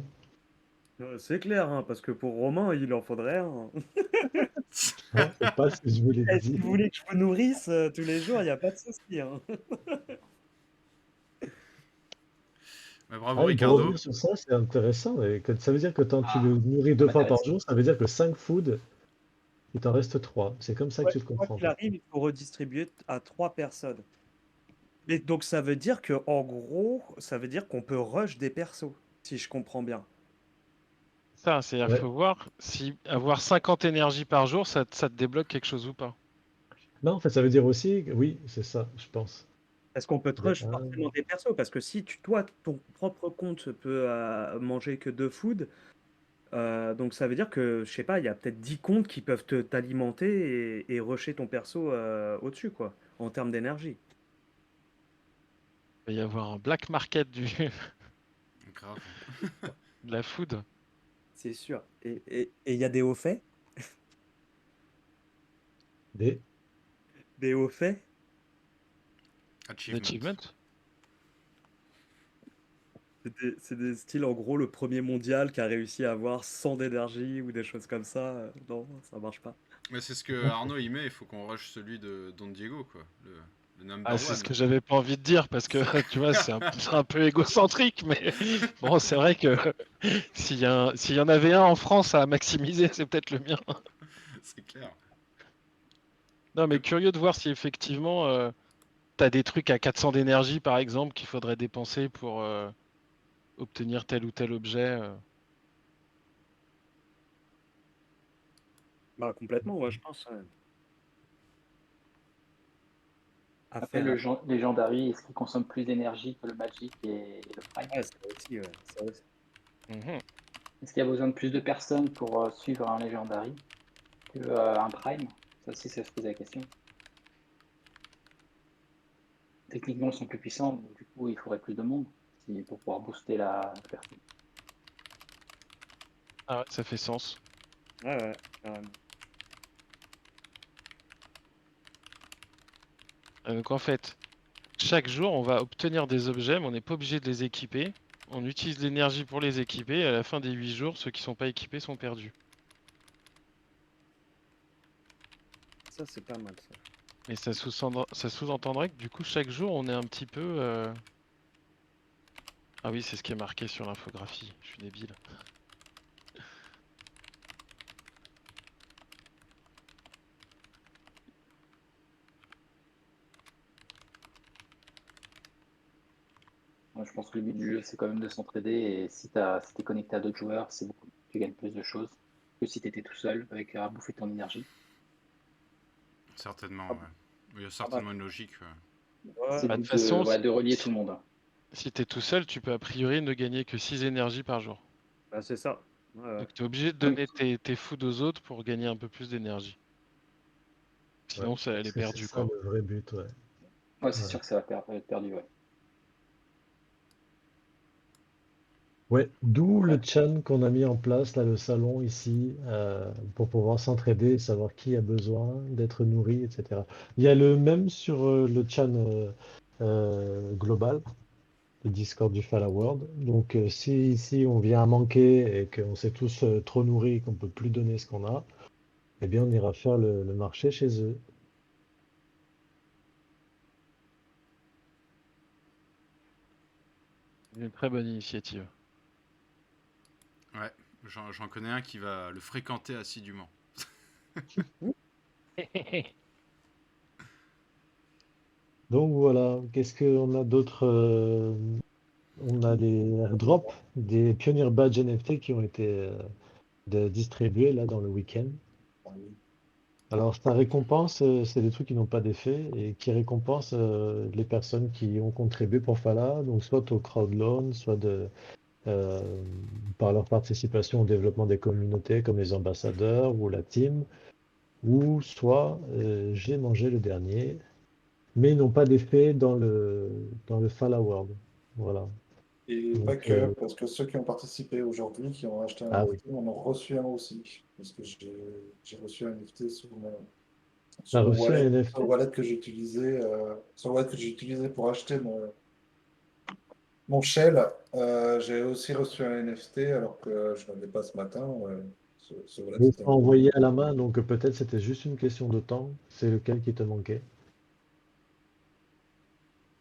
C'est clair, hein, parce que pour Romain, il en faudrait un. Non, c'est pas ce que je voulais Eh, si dire. vous voulez que je vous nourrisse tous les jours, il n'y a pas de souci, hein. Mais bravo Ah oui, pour Ricardo. revenir sur ça, c'est intéressant. Et que, ça veut dire que quand tu Ah, le nourris ça 2 fois par m'intéresse. jour, ça veut dire que 5 foods, il t'en reste 3. C'est comme ça que Ouais, tu le quoi comprends, qu'il toi. arrive, il faut redistribuer à 3 personnes. Et donc ça veut dire que en gros, ça veut dire qu'on peut rush des persos, si je comprends bien. Ça, c'est-à-dire qu'il Ouais. faut voir si avoir 50 énergies par jour, ça te débloque quelque chose ou pas. Non, en fait, ça veut dire aussi, oui, c'est ça, je pense. Est-ce qu'on peut te Mais, rush forcément des persos? Parce que si toi, ton propre compte peut manger que 2 foods, donc ça veut dire que, je sais pas, il y a peut-être 10 comptes qui peuvent t'alimenter et rusher ton perso au-dessus, quoi, en termes d'énergie. Il va y avoir un black market Grave. de la food. C'est sûr. Et il y a des hauts faits? des- Des hauts faits? Achievement. Achievement. C'est des styles, en gros, le premier mondial qui a réussi à avoir 100 d'énergie ou des choses comme ça. Non, ça marche pas. Mais c'est ce que Arnaud il met, il faut qu'on rush celui de Don Diego, quoi. Le Ah, number c'est ce one. que j'avais pas envie de dire parce que tu vois, c'est un peu égocentrique, mais bon, c'est vrai que s'il y en avait un en France à maximiser, c'est peut-être le mien. C'est clair. Non, mais curieux de voir si effectivement t'as des trucs à 400 d'énergie par exemple qu'il faudrait dépenser pour obtenir tel ou tel objet. Bah, complètement, ouais, je pense. À Après, faire. Legendary, est-ce qu'il consomme plus d'énergie que le Magic et le Prime? Ouais, ça aussi, ouais. Ça aussi. Mhm. Est-ce qu'il y a besoin de plus de personnes pour suivre un Legendary qu'un Prime? Ça aussi, ça se pose la question. Techniquement, ils sont plus puissants, donc du coup, il faudrait plus de monde pour pouvoir booster la perso. Ah ouais, ça fait sens. Ouais, ouais, carrément. Donc en fait, chaque jour, on va obtenir des objets, mais on n'est pas obligé de les équiper. On utilise l'énergie pour les équiper, et à la fin des 8 jours, ceux qui sont pas équipés sont perdus. Ça, c'est pas mal, ça. Et ça sous-entendrait que du coup, chaque jour, on est un petit peu... Ah oui, c'est ce qui est marqué sur l'infographie, je suis débile. Moi, je pense que le but du jeu, c'est quand même de s'entraider. Et si t'es connecté à d'autres joueurs, tu gagnes plus de choses que si tu étais tout seul avec à bouffer ton énergie. Certainement, Ah, ouais. Il y a bah, certainement une logique. ouais. C'est Bah, le de but toute façon, de relier tout le monde. si t'es tout seul, tu peux a priori ne gagner que 6 énergies par jour. Bah, c'est ça. Ouais, ouais. Donc tu es obligé de Oui, donner tes foods aux autres pour gagner un peu plus d'énergie. Ouais, Sinon, je elle pense est que c'est perdue, ça quoi. le vrai but, ouais. ouais, c'est Ouais. sûr que ça va être perdu. Ouais. Ouais, d'où le Ouais. chan qu'on a mis en place, là, le salon ici, pour pouvoir s'entraider, savoir qui a besoin d'être nourri, etc. Il y a le même sur le chan global, le Discord du Fala World. Donc, si ici on vient à manquer et qu'on s'est tous trop nourris, qu'on peut plus donner ce qu'on a, eh bien, on ira faire le marché chez eux. Une très bonne initiative. Ouais, j'en connais un qui va le fréquenter assidûment. Donc voilà, qu'est-ce qu'on a d'autre? On a les airdrops des Pioneer Badge NFT qui ont été distribués là dans le week-end. Alors, ça récompense, c'est des trucs qui n'ont pas d'effet et qui récompensent les personnes qui ont contribué pour Fala, donc soit au crowdloan, soit euh, par leur participation au développement des communautés comme les ambassadeurs ou la team, ou soit j'ai mangé le dernier, mais ils n'ont pas d'effet dans le Fala World. Voilà. Et pas Donc, que, parce que ceux qui ont participé aujourd'hui, qui ont acheté un ah oui. NFT, en ont reçu un aussi. Parce que j'ai reçu un NFT sous mon T'as Sur reçu un le NFT? wallet que j'utilisais pour acheter mon shell, j'ai aussi reçu un NFT alors que je n'avais pas ce matin. Ce wallet Deux était fois en envoyé à la main, donc peut-être c'était juste une question de temps. C'est lequel qui te manquait?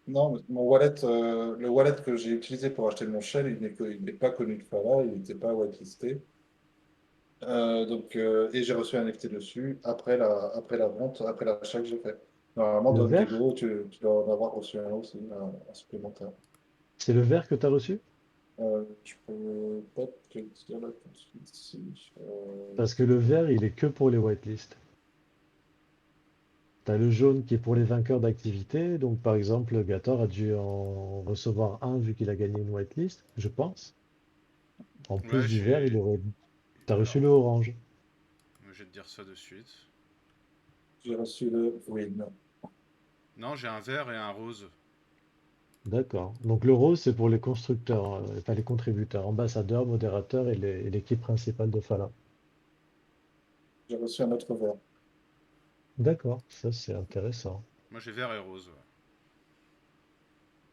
Non, mais le wallet que j'ai utilisé pour acheter mon shell, il n'est pas connu de Fala, il n'était pas whitelisté. Et j'ai reçu un NFT dessus après la vente, après l'achat que j'ai fait. Normalement, Le dans vert? Gecko, tu dois en avoir reçu un aussi, un supplémentaire. C'est le vert que tu as reçu? Je peux pas te dire là tout de suite si. Parce que le vert, il est que pour les whitelists. Tu as le jaune qui est pour les vainqueurs d'activité. Donc, par exemple, Gator a dû en recevoir un vu qu'il a gagné une whitelist, je pense. En Ouais, plus du vert, t'as reçu Alors, le orange. je vais te dire ça de suite. J'ai reçu le win. Non, j'ai un vert et un rose. D'accord. Donc, le rose, c'est pour les constructeurs, enfin les contributeurs, ambassadeurs, modérateurs et l'équipe principale de Fala. J'ai reçu un autre vert. D'accord, ça c'est intéressant. Moi, j'ai vert et rose.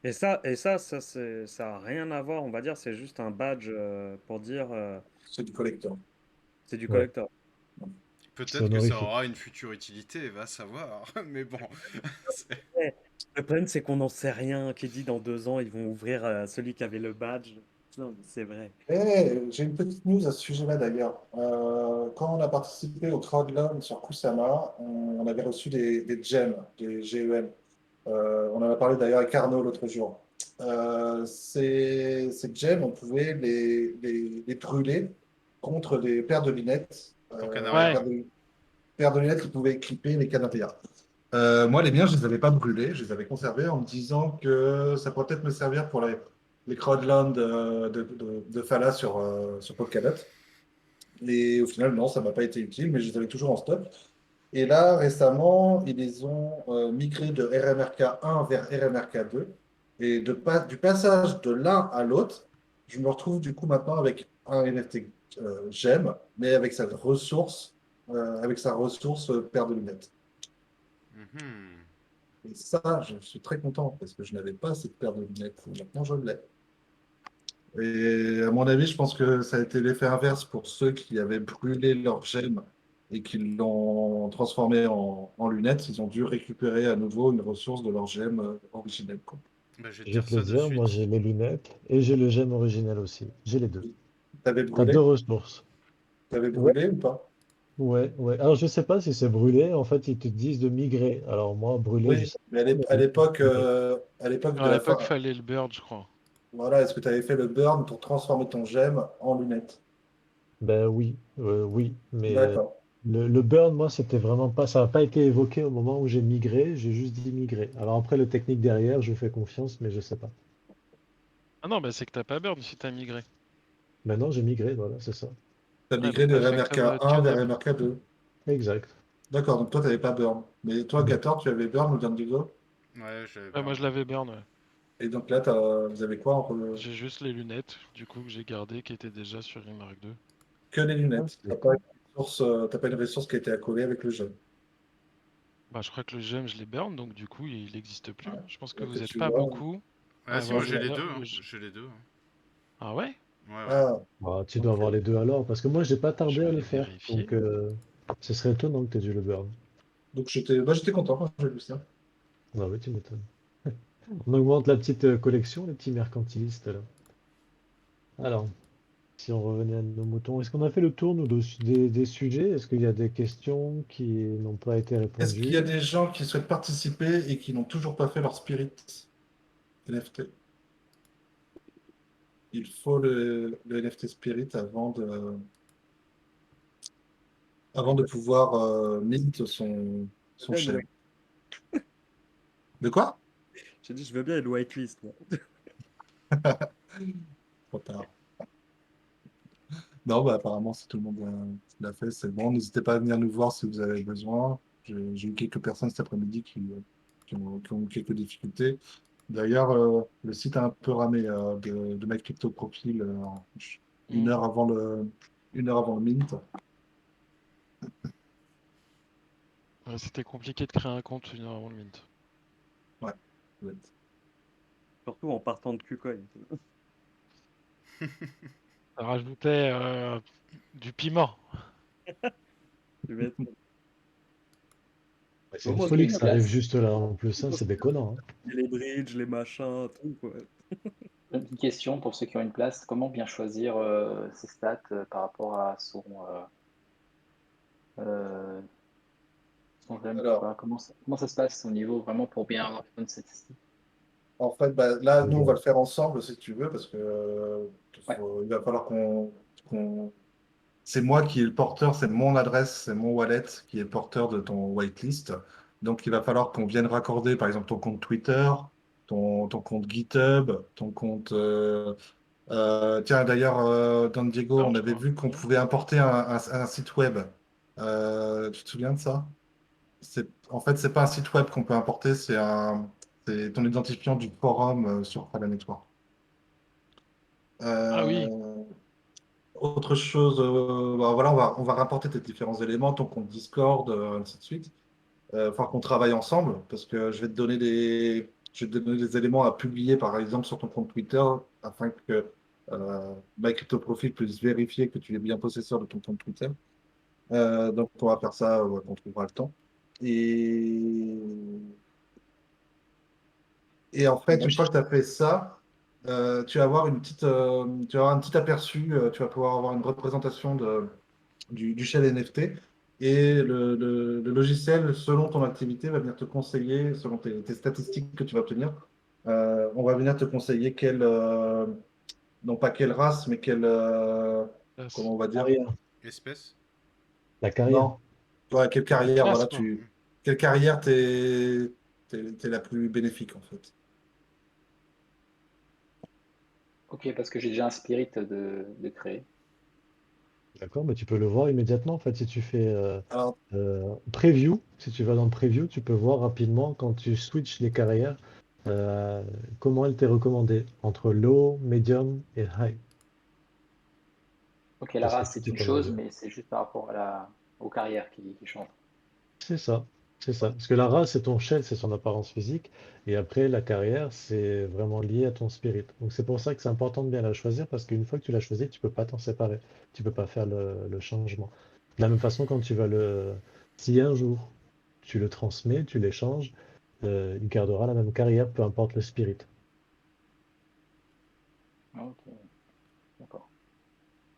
Ouais. Ça a rien à voir, on va dire, c'est juste un badge pour dire C'est du collector. c'est du Ouais, collector. c'est Peut-être que ça honorifique. aura une future utilité, va savoir. Mais bon, c'est- Ouais. Le problème, c'est qu'on n'en sait rien. Qui dit dans 2 ans, ils vont ouvrir celui qui avait le badge. Non, mais c'est vrai. J'ai une petite news à ce sujet-là d'ailleurs. Quand on a participé au Crowdland sur Kusama, on avait reçu des gems, des GEM. On en a parlé d'ailleurs avec Arnaud l'autre jour. Ces gems, on pouvait les brûler contre des paires de lunettes, pour Ouais, paires de lunettes qui pouvaient équiper les Canarias. Moi, les miens, je ne les avais pas brûlés, je les avais conservés en me disant que ça pourrait peut-être me servir pour les crowdland de Fala sur Polkadot. Et au final, non, ça ne m'a pas été utile, mais je les avais toujours en stock. Et là, récemment, ils les ont migrés de RMRK 1 vers RMRK 2. Et du passage de l'un à l'autre, je me retrouve du coup maintenant avec un NFT GEM, mais avec sa ressource paire de lunettes. Mhm. Et ça, je suis très content parce que je n'avais pas cette paire de lunettes. Maintenant, je l'ai. Et à mon avis, je pense que ça a été l'effet inverse pour ceux qui avaient brûlé leur gemme et qui l'ont transformé en lunettes. Ils ont dû récupérer à nouveau une ressource de leur gemme originelle, quoi. Bah, je vais te Je vais dire te le ça de dire, moi j'ai suite. les lunettes et j'ai le gemme original aussi. J'ai les deux. T'avais T'as deux brûlé? ressources. T'avais Ouais, brûlé ou pas? ouais, ouais. Alors je sais pas si c'est brûlé, en fait ils te disent de migrer. Alors moi, brûler, je Oui, sais mais pas, mais à l'époque de à la l'époque, fin, fallait le bird, je crois. voilà, est-ce que tu avais fait le burn pour transformer ton gemme en lunettes? ben oui, oui, mais D'accord. le burn, moi, c'était vraiment pas, ça n'a pas été évoqué au moment où j'ai migré, j'ai juste dit migrer. Alors après, le technique derrière, je vous fais confiance, mais je sais pas. Ah non, bah c'est que t'as pas bird si t'as migré. Maintenant, j'ai migré, voilà, c'est ça. Tu as Ouais, migré donc de t'as fait RMRK comme 1 vers Lionel. RMRK 2. Exact. D'accord, donc toi, tu n'avais pas burn. Mais toi, Non. Gator, tu avais burn ou Diego? Ouais, j'avais Ouais, moi, burn. je l'avais bird, ouais. Et donc là, vous avez quoi J'ai juste les lunettes, du coup, que j'ai gardées, qui étaient déjà sur une Mark II. que les lunettes. Ok. T'as pas une ressource qui a été accolée avec le jeu. Bah, je crois que le gemme, je l'ai burn, donc du coup, il n'existe plus. Ouais. Je pense que Et que vous êtes tu pas vois. beaucoup à Ah si, avoir moi Je j'ai vois. les deux. Hein. J'ai les deux. Hein. Ah ouais? Ouais, ouais. Ah, Ah, tu dois ok. avoir les deux alors, parce que moi, j'ai pas Je tardé vais à le aller faire. vérifier. Donc, ce serait étonnant que tu aies dû le burn. Donc j'étais content quand j'ai vu ça. Ah oui, tu m'étonnes. On augmente la petite collection, les petits mercantilistes, là. Alors, si on revenait à nos moutons, est-ce qu'on a fait le tour, nous, des sujets? Est-ce qu'il y a des questions qui n'ont pas été Est-ce qu'il y a répondues? des gens qui souhaitent participer et qui n'ont toujours pas fait leur Spirit NFT? Il faut le NFT Spirit avant de pouvoir mint Je veux son bien une chaîne. De quoi? J'ai dit, je veux bien une whitelist, moi. Trop tard. Non, bah, apparemment, si tout le monde l'a fait, c'est bon. N'hésitez pas à venir nous voir si vous avez besoin. J'ai eu quelques personnes cet après-midi qui ont eu quelques difficultés. D'ailleurs, le site a un peu ramé de My Crypto Profile une Hmm. heure avant une heure avant le mint. C'était compliqué de créer un compte une heure avant le mint. Ouais. Surtout en partant de KuCoin. Ça rajoutait du piment. Tu m'étonnes. C'est Bon, une moi, Est-ce qu'il y folie a que une ça arrive place? juste là en plus, hein, moi, c'est déconnant. Hein. c'est les bridges, les machins, tout, quoi. Une question pour ceux qui ont une place. Comment bien choisir ses stats par rapport à euh, son jump, Alors, quoi. Comment ça se passe au niveau vraiment pour bien avoir une bonne statistique? en fait, là, nous, on va Bon. le faire ensemble si tu veux, parce que Ouais. il va falloir qu'on- c'est moi qui est le porteur, c'est mon adresse, c'est mon wallet qui est porteur de ton whitelist. Donc, il va falloir qu'on vienne raccorder, par exemple, ton compte Twitter, ton compte GitHub, ton compte. Tiens, d'ailleurs, dans Diego, on Alors, je avait crois. vu qu'on pouvait importer un site web. Tu te souviens de ça? En fait, c'est pas un site web qu'on peut importer, c'est ton identifiant du forum sur Prada Network. Ah oui, Euh, Autre chose, voilà, on va rapporter tes différents éléments, ton compte Discord, ainsi de suite. Il va falloir qu'on travaille ensemble parce que je vais te donner des éléments à publier, par exemple, sur ton compte Twitter afin que MyCryptoProfit puisse vérifier que tu es bien possesseur de ton compte Twitter. Donc, on va faire ça quand on trouvera le temps. Et Et en fait, Moi, une fois que tu as fait ça, tu vas avoir tu vas avoir un petit aperçu, tu vas pouvoir avoir une représentation du shell NFT. Et le logiciel, selon ton activité, va venir te conseiller, selon tes statistiques que tu vas obtenir, on va venir te conseiller non pas quelle race, mais comment on va dire? Carrière. Espèce? La carrière. Non, ouais, quelle la carrière, classe, voilà, quoi. quelle carrière t'es la plus bénéfique, en fait. ok, parce que j'ai déjà un spirit de créer. D'accord, mais tu peux le voir immédiatement. En fait, si tu fais Alors, preview, si tu vas dans preview, tu peux voir rapidement quand tu switches les carrières, euh, comment elle t'est recommandée entre low, medium et high. Ok, la Parce que race, tout c'est est une en chose, anglais. mais c'est juste par rapport aux carrières qui changent. C'est ça, c'est ça. Parce que la race, c'est ton shell, c'est son apparence physique. Et après, la carrière, c'est vraiment lié à ton spirit. Donc c'est pour ça que c'est important de bien la choisir, parce qu'une fois que tu l'as choisi, tu peux pas t'en séparer. Tu peux pas faire le changement. De la même façon, quand tu vas si un jour tu le transmets, tu l'échanges, il gardera la même carrière, peu importe le spirit. Ok, d'accord.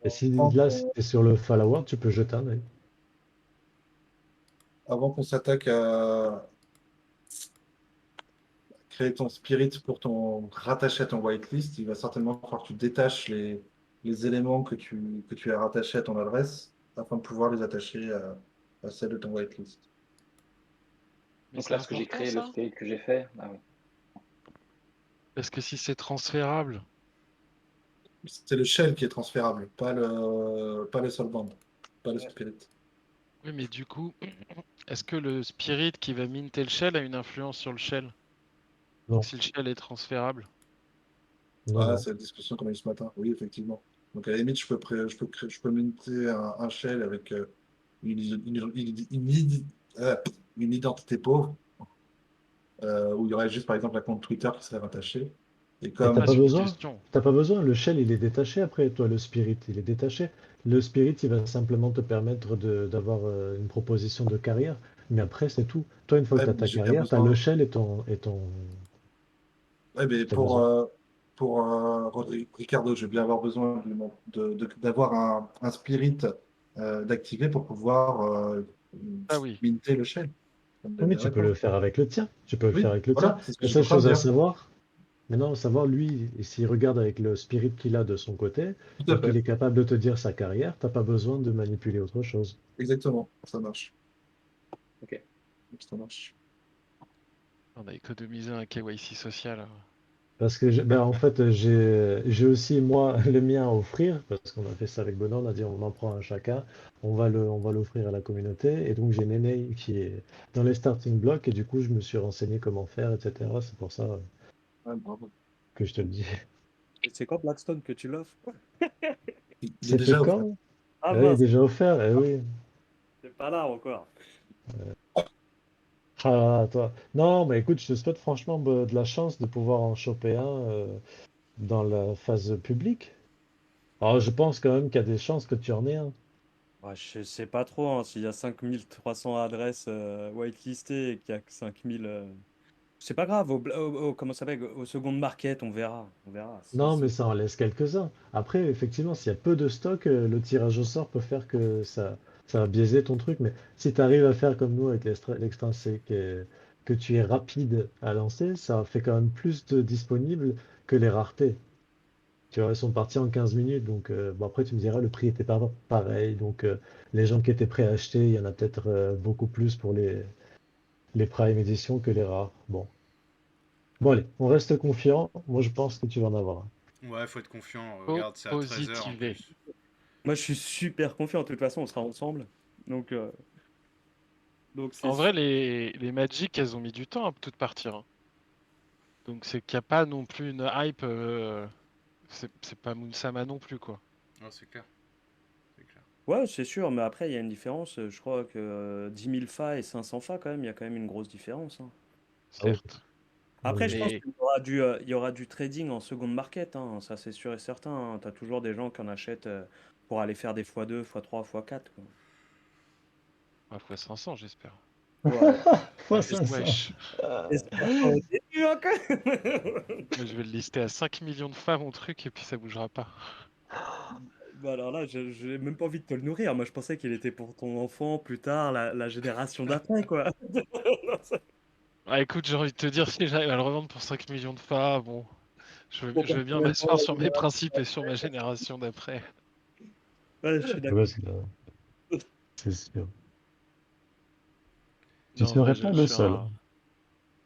Et si avant là, qu'on c'est sur le follower, tu peux jeter un œil. avant qu'on s'attaque à créer ton spirit pour rattacher à ton whitelist, il va certainement falloir que tu détaches les éléments que tu as rattachés à ton adresse afin de pouvoir les attacher à celle de ton whitelist. Mais Donc c'est là, ce que j'ai important créé, le ça, spirit que j'ai fait, ah oui. parce que si c'est transférable, C'est le shell qui est transférable, pas le solvent, pas le spirit. oui, mais du coup, est-ce que le spirit qui va minter le shell a une influence sur le shell? Non, Si le shell est transférable? non, Ah, non. c'est la discussion qu'on a eue ce matin. Oui, effectivement. Donc, à la limite, je peux monter un shell avec une identité pauvre, où il y aurait juste, par exemple, un compte Twitter qui serait rattaché. Et Et comme, Ah, c'est une question. t'as pas besoin, le shell il est détaché après, toi le spirit il est détaché. Le spirit il va simplement te permettre d'avoir une proposition de carrière, mais après c'est tout. Toi une fois que ouais, tu as mais ta j'ai bien carrière, tu as le besoin. shell et ton Ouais, mais t'as besoin. pour Ricardo, je vais bien avoir besoin d'avoir un spirit d'activer pour pouvoir Ah oui. minter le shell. Ça me Oui, mais donne tu peux pas. le faire avec le tien. Tu peux le faire Oui, avec le tien. voilà, c'est ce que La j'étais seule en train de chose à dire. savoir, maintenant, savoir lui, et s'il regarde avec le spirit qu'il a de son côté Tout à et qu'il fait. est capable de te dire sa carrière, t'as pas besoin de manipuler autre chose. Exactement. Ça marche. Ok. Ça marche. On a économisé un KYC social. Parce que ben, en fait, j'ai aussi moi le mien à offrir, parce qu'on a fait ça avec Benoît, on a dit on en prend un chacun, on va l'offrir à la communauté. Et donc j'ai Néné qui est dans les starting blocks, et du coup je me suis renseigné comment faire, etc. C'est pour ça Ouais, bravo. que je te le dis. Et c'est quand Blackstone que tu l'offres? Il est C'était déjà offert. quand? Ah Ah oui, mince, déjà offert, eh oui. c'est pas là encore. Ah, toi. Non, mais écoute, je te souhaite franchement de la chance de pouvoir en choper un dans la phase publique. Alors, je pense quand même qu'il y a des chances que tu en aies un. Ouais, je sais pas trop, hein, s'il y a 5300 adresses whitelistées et qu'il y a que 5000. C'est pas grave, comment ça s'appelle, au second market, on verra. On verra. Non, mais ça en laisse quelques-uns. Après, effectivement, s'il y a peu de stock, le tirage au sort peut faire que ça va biaiser ton truc. Mais si tu arrives à faire comme nous avec l'extrinsèque et que tu es rapide à lancer, ça fait quand même plus de disponibles que les raretés. Tu vois, ils sont partis en 15 minutes. Donc, bon, après, tu me diras, le prix était pas pareil. Donc, les gens qui étaient prêts à acheter, il y en a peut-être beaucoup plus pour les Prime Edition que les rares. Bon. Bon, allez, on reste confiant. Moi, je pense que tu vas en avoir un. Ouais, faut être confiant. Faut Regarde, c'est à 13 h en positiver. plus. Moi, je suis super confiant. De toute façon, on sera ensemble. Donc, euh, donc c'est En vrai, sûr. les Magic, elles ont mis du temps à toutes partir, hein. Donc c'est qu'il n'y a pas non plus une hype. C'est pas Moonsama non plus, quoi. Ah, c'est clair. C'est clair. Ouais, c'est sûr. Mais après, il y a une différence. Je crois que 10 000 fa et 500 fa, quand même, il y a quand même une grosse différence, hein. Ah oui. Certes. Après, je Oui. pense Mais il y aura du trading en seconde market, hein. Ça, c'est sûr et certain. Tu as toujours des gens qui en achètent pour aller faire des x2, x3, x4, quoi. à fois 500, j'espère. Ouais. Fois 500. Wesh. J'espère pas au début, hein, quand même. Moi, je vais le lister à 5 millions de femmes, mon truc, et puis ça bougera pas. Bah alors là, je n'ai même pas envie de te le nourrir. Moi, je pensais qu'il était pour ton enfant plus tard, la génération d'après, quoi. Ah, écoute, j'ai envie de te dire, si j'arrive à le revendre pour 5 millions de femmes, bon, Bon, je veux bien personnellement, m'asseoir sur mes principes et sur ma génération d'après. ouais, je suis Ouais, d'accord. c'est sûr. Tu Non, en serais vrai, pas le seul.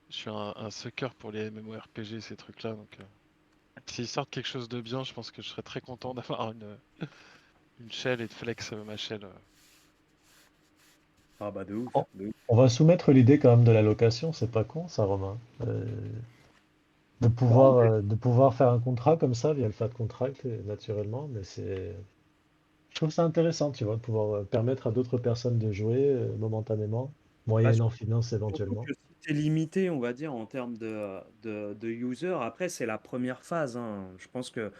je suis un sucker pour les MMORPG, ces trucs-là. Donc, s'ils sortent quelque chose de bien, je pense que je serais très content d'avoir une shell et de flex ma shell. Ah bah de ouf, On, de ouf. on va soumettre l'idée quand même de la location, c'est pas con ça, Romain. Bah, ouais. De pouvoir faire un contrat comme ça via le Fat Contract, naturellement, mais je trouve ça intéressant, tu vois, de pouvoir permettre à d'autres personnes de jouer momentanément, Bah, moyennant finance surtout éventuellement. que si tu es limité, on va dire, en termes de users, après, c'est la première phase, hein. Je pense que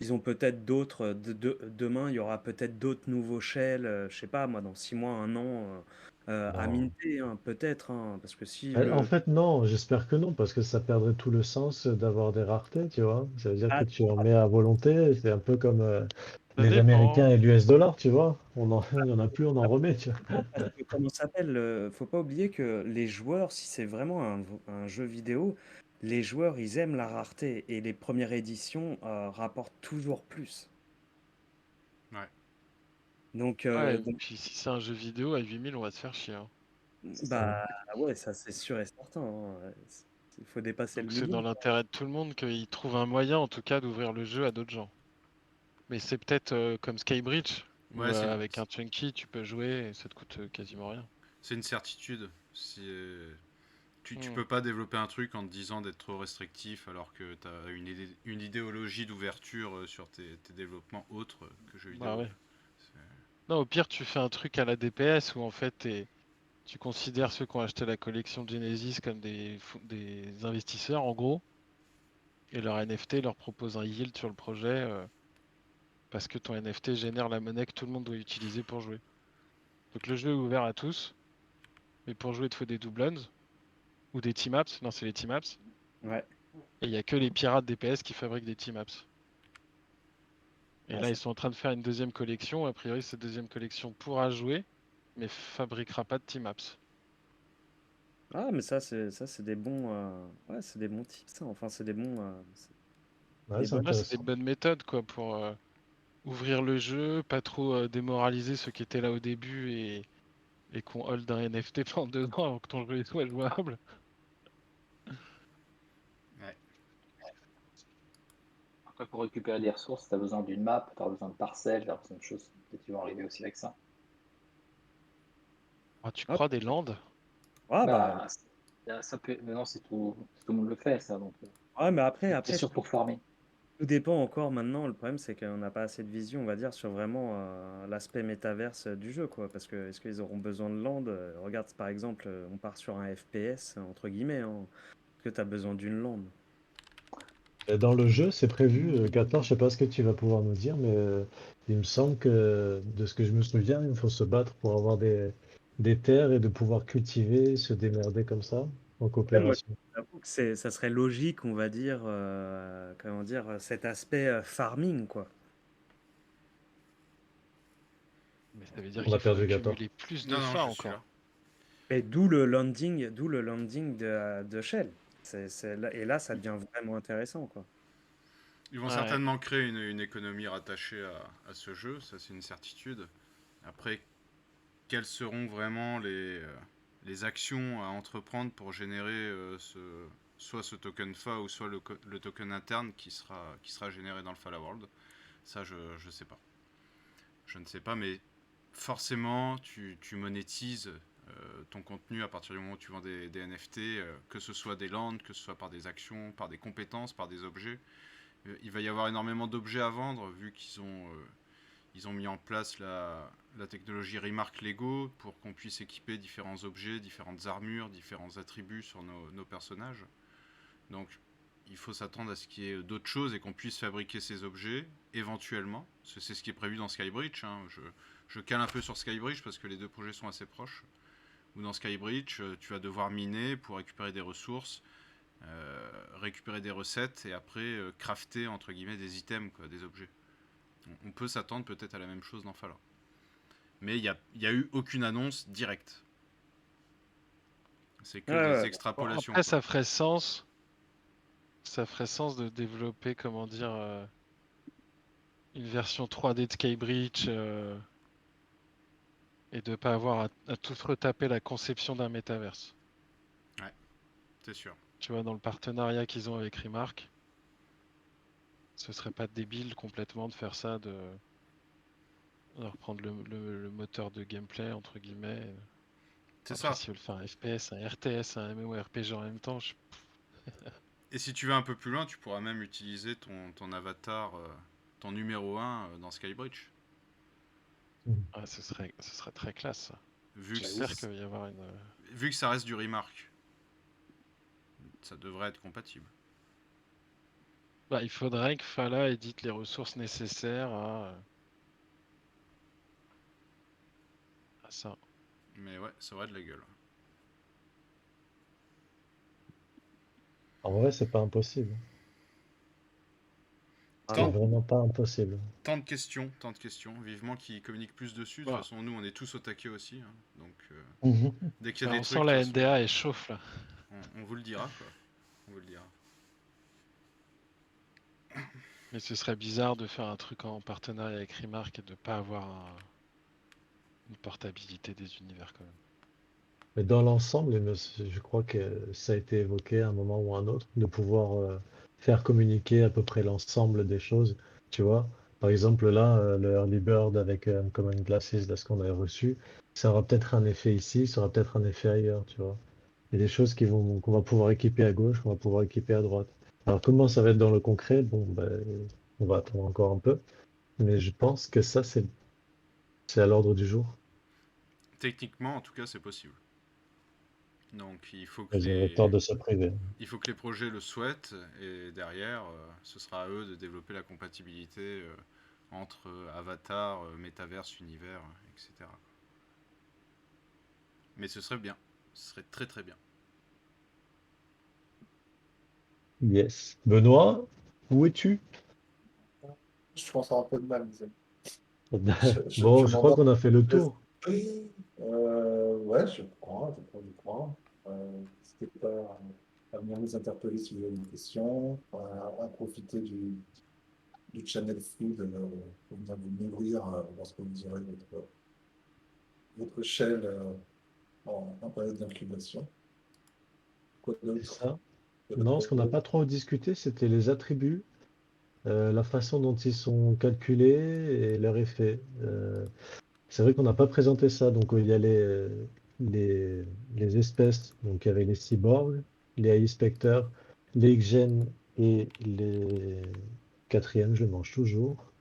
ils ont peut-être d'autres. Demain, il y aura peut-être d'autres nouveaux shells, je sais pas, moi, dans 6 mois, un an, à Non. minter, hein, peut-être, hein, parce que si En le. fait, non, j'espère que non, parce que ça perdrait tout le sens d'avoir des raretés, tu vois. Ça veut dire que Ah, tu en mets à volonté, c'est un peu comme Ça les dépend, Américains hein. et l'US dollar, tu vois. Il y en a plus, on en remet, tu vois. non, parce que, comment ça s'appelle, faut pas oublier que les joueurs, si c'est vraiment un jeu vidéo, les joueurs, ils aiment la rareté et les premières éditions rapportent toujours plus. Ouais. Donc, Ouais, et puis si c'est un jeu vidéo à 8000, on va se faire chier, hein. C'est ça. Mm. bah ouais, ça c'est sûr et certain, hein. Il faut dépasser le Donc c'est dans million. l'intérêt de tout le monde qu'ils trouvent un moyen, en tout cas, d'ouvrir le jeu à d'autres gens. Mais c'est peut-être comme Skybridge, où Ouais, avec un Chunky, tu peux jouer et ça te coûte quasiment rien. c'est une certitude. Tu Hmm. peux pas développer un truc en te disant d'être trop restrictif alors que tu as une idéologie d'ouverture sur tes développements autres que jeux Bah vidéo. ouais. Non, au pire, tu fais un truc à la DPS où en fait tu considères ceux qui ont acheté la collection Genesis comme des investisseurs en gros, et leur NFT leur propose un yield sur le projet parce que ton NFT génère la monnaie que tout le monde doit utiliser pour jouer. Donc le jeu est ouvert à tous, mais pour jouer, il te faut des doublons ou des team-apps. Non, c'est les team-apps. Ouais. Et il n'y a que les pirates DPS qui fabriquent des team-apps. Et Ah, là, ils sont en train de faire une deuxième collection. A priori, cette deuxième collection pourra jouer, mais fabriquera pas de team-apps. mais ça c'est des bons ouais, c'est des bons tips, hein. Enfin, c'est des bons Ouais, des c'est bonnes Ouais, c'est des intéressant. bonnes méthodes quoi pour ouvrir le jeu, pas trop démoraliser ceux qui étaient là au début et qu'on hold un NFT pendant 2 ans avant que ton jeu soit jouable. Ouais. Après, pour récupérer des ressources, tu as besoin d'une map, tu as besoin de parcelles, tu as besoin de choses. Peut-être qu'ils vont arriver aussi avec ça. Ah, tu ah, crois des landes? bah Bah, ça peut. Maintenant, tout le monde le fait, ça. Donc, ouais, mais c'est sûr pour farmer. Tout dépend encore maintenant. Le problème, c'est qu'on n'a pas assez de vision, on va dire, sur vraiment l'aspect métaverse du jeu, quoi. Parce que est-ce qu'ils auront besoin de land? Regarde, par exemple, on part sur un FPS, entre guillemets, hein. Est-ce que tu as besoin d'une land? Et dans le jeu, c'est prévu, Gaspard, je sais pas ce que tu vas pouvoir nous dire, mais il me semble que, de ce que je me souviens, il faut se battre pour avoir des terres et de pouvoir cultiver, se démerder comme ça, en Ouais, moi, coopération. j'avoue que ça serait logique, on va dire, comment dire, cet aspect farming, quoi. Mais ça veut dire On a qu'il faut perdu Gaspard. accumuler plus de Non, non, phares je suis là. encore. Et d'où le landing de Shell. Et là, ça devient vraiment intéressant, quoi. Ils vont Ouais. certainement créer une économie rattachée à ce jeu, ça c'est une certitude. Après, quelles seront vraiment les actions à entreprendre pour générer soit ce token FA ou soit le token interne qui sera généré dans le Fala World. Ça, je ne sais pas. Je ne sais pas, mais forcément, tu monétises ton contenu à partir du moment où tu vends des NFT, que ce soit des lands, que ce soit par des actions, par des compétences, par des objets. Il va y avoir énormément d'objets à vendre, vu ils ont mis en place la technologie Remark Lego pour qu'on puisse équiper différents objets, différentes armures, différents attributs sur nos personnages. Donc il faut s'attendre à ce qu'il y ait d'autres choses et qu'on puisse fabriquer ces objets éventuellement. C'est ce qui est prévu dans Skybridge. Hein. Je cale un peu sur Skybridge parce que les deux projets sont assez proches. Ou dans Skybridge, tu vas devoir miner pour récupérer des ressources, récupérer des recettes et après crafter entre guillemets des items, quoi, des objets. On peut s'attendre peut-être à la même chose dans Fallout. Mais il n'y a eu aucune annonce directe. C'est que des Ouais. Bon, extrapolations. après, Quoi. ça ferait sens. Ça ferait sens de développer, comment dire, une version 3D de Skybridge et de pas avoir à tout retaper la conception d'un métaverse. C'est sûr. Tu vois, dans le partenariat qu'ils ont avec Remark, ce serait pas débile complètement de faire ça, de reprendre le moteur de gameplay, entre guillemets. C'est Après, ça. s'ils veulent faire un FPS, un RTS, un MMORPG en même temps, Et si tu vas un peu plus loin, tu pourras même utiliser ton avatar, ton numéro 1 dans Skybridge. ouais, ce serait très classe, ça. Vu que, J'espère qu'il va y avoir une... vu que ça reste du Remark, ça devrait être compatible. Bah, il faudrait que Fala édite les ressources nécessaires à ça. Mais ouais, ça aurait de la gueule. En vrai, c'est pas impossible. Ah C'est non. vraiment pas impossible. Tant de questions. Vivement qu'ils communiquent plus dessus. De toute Voilà. façon, nous, on est tous au taquet aussi. Hein. Donc, Mhm. dès qu'il y a Bah, des on trucs, sent de la toute façon, NDA et chauffe là. on vous le dira. Quoi. On vous le dira. Mais ce serait bizarre de faire un truc en partenariat avec Remark et de pas avoir une portabilité des univers quand même. Mais dans l'ensemble, je crois que ça a été évoqué à un moment ou à un autre, de pouvoir faire communiquer à peu près l'ensemble des choses, tu vois. Par exemple, là, le Early Bird avec Common Glasses, là, ce qu'on a reçu, ça aura peut-être un effet ici, ça aura peut-être un effet ailleurs, tu vois. Il y a des choses qu'on va pouvoir équiper à gauche, qu'on va pouvoir équiper à droite. Alors, comment ça va être dans le concret? Bon, ben, on va attendre encore un peu, mais je pense que ça, c'est à l'ordre du jour. Techniquement, en tout cas, c'est possible. Donc, il faut que Ils auraient tort les, de se priver. il faut que les projets le souhaitent. Et derrière, ce sera à eux de développer la compatibilité entre avatar, métaverse, univers, etc. Mais ce serait bien. Ce serait très très bien. Yes. Benoît, où es-tu? Je pense avoir un peu de mal, les amis. Bon, Je je crois m'endors. qu'on a fait le tour. Ouais, je crois. N'hésitez pas à venir nous interpeller si vous avez des questions, à profiter du channel feed pour venir vous nourrir lorsque vous aurez votre shell en période d'incubation. Quoi C'est d'autre? ça. Non, ce qu'on n'a pas trop discuté, c'était les attributs, la façon dont ils sont calculés et leur effet. C'est vrai qu'on n'a pas présenté ça. Donc, il y a les, les espèces. Donc, il y avait les cyborgs, les AI specters, les Xen et les quatrième, je le mange toujours.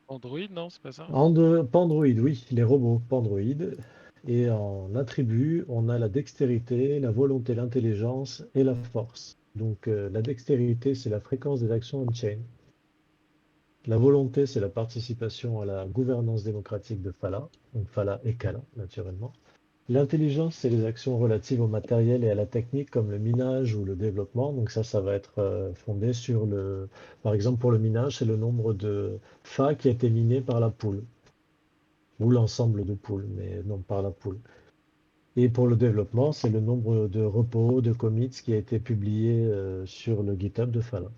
Android, non, c'est pas ça? Pandroid, oui, les robots Pandroid. Et en attribut, on a la dextérité, la volonté, l'intelligence et la force. Donc la dextérité, c'est la fréquence des actions on-chain. La volonté, c'est la participation à la gouvernance démocratique de Phala, donc Phala et Kala, naturellement. L'intelligence, c'est les actions relatives au matériel et à la technique, comme le minage ou le développement. Donc ça va être fondé sur le... Par exemple, pour le minage, c'est le nombre de Fa qui a été miné par la poule, ou l'ensemble de poules, mais non par la poule. Et pour le développement, c'est le nombre de repos, de commits qui a été publié sur le GitHub de Phala.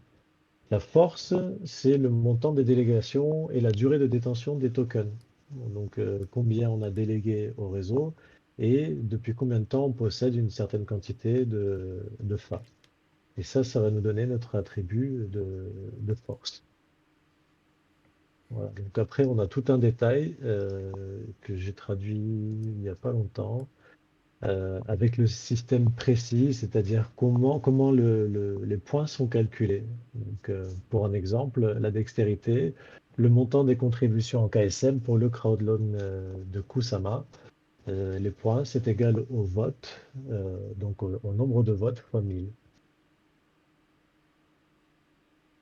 La force, c'est le montant des délégations et la durée de détention des tokens. Donc, combien on a délégué au réseau et depuis combien de temps on possède une certaine quantité de FA. Et ça va nous donner notre attribut de force. Voilà. Donc après, on a tout un détail que j'ai traduit il n'y a pas longtemps. Avec le système précis, c'est-à-dire comment les points sont calculés. Donc, pour un exemple, la dextérité, le montant des contributions en KSM pour le crowdloan de Kusama, les points, c'est égal au vote, donc au nombre de votes fois 1000.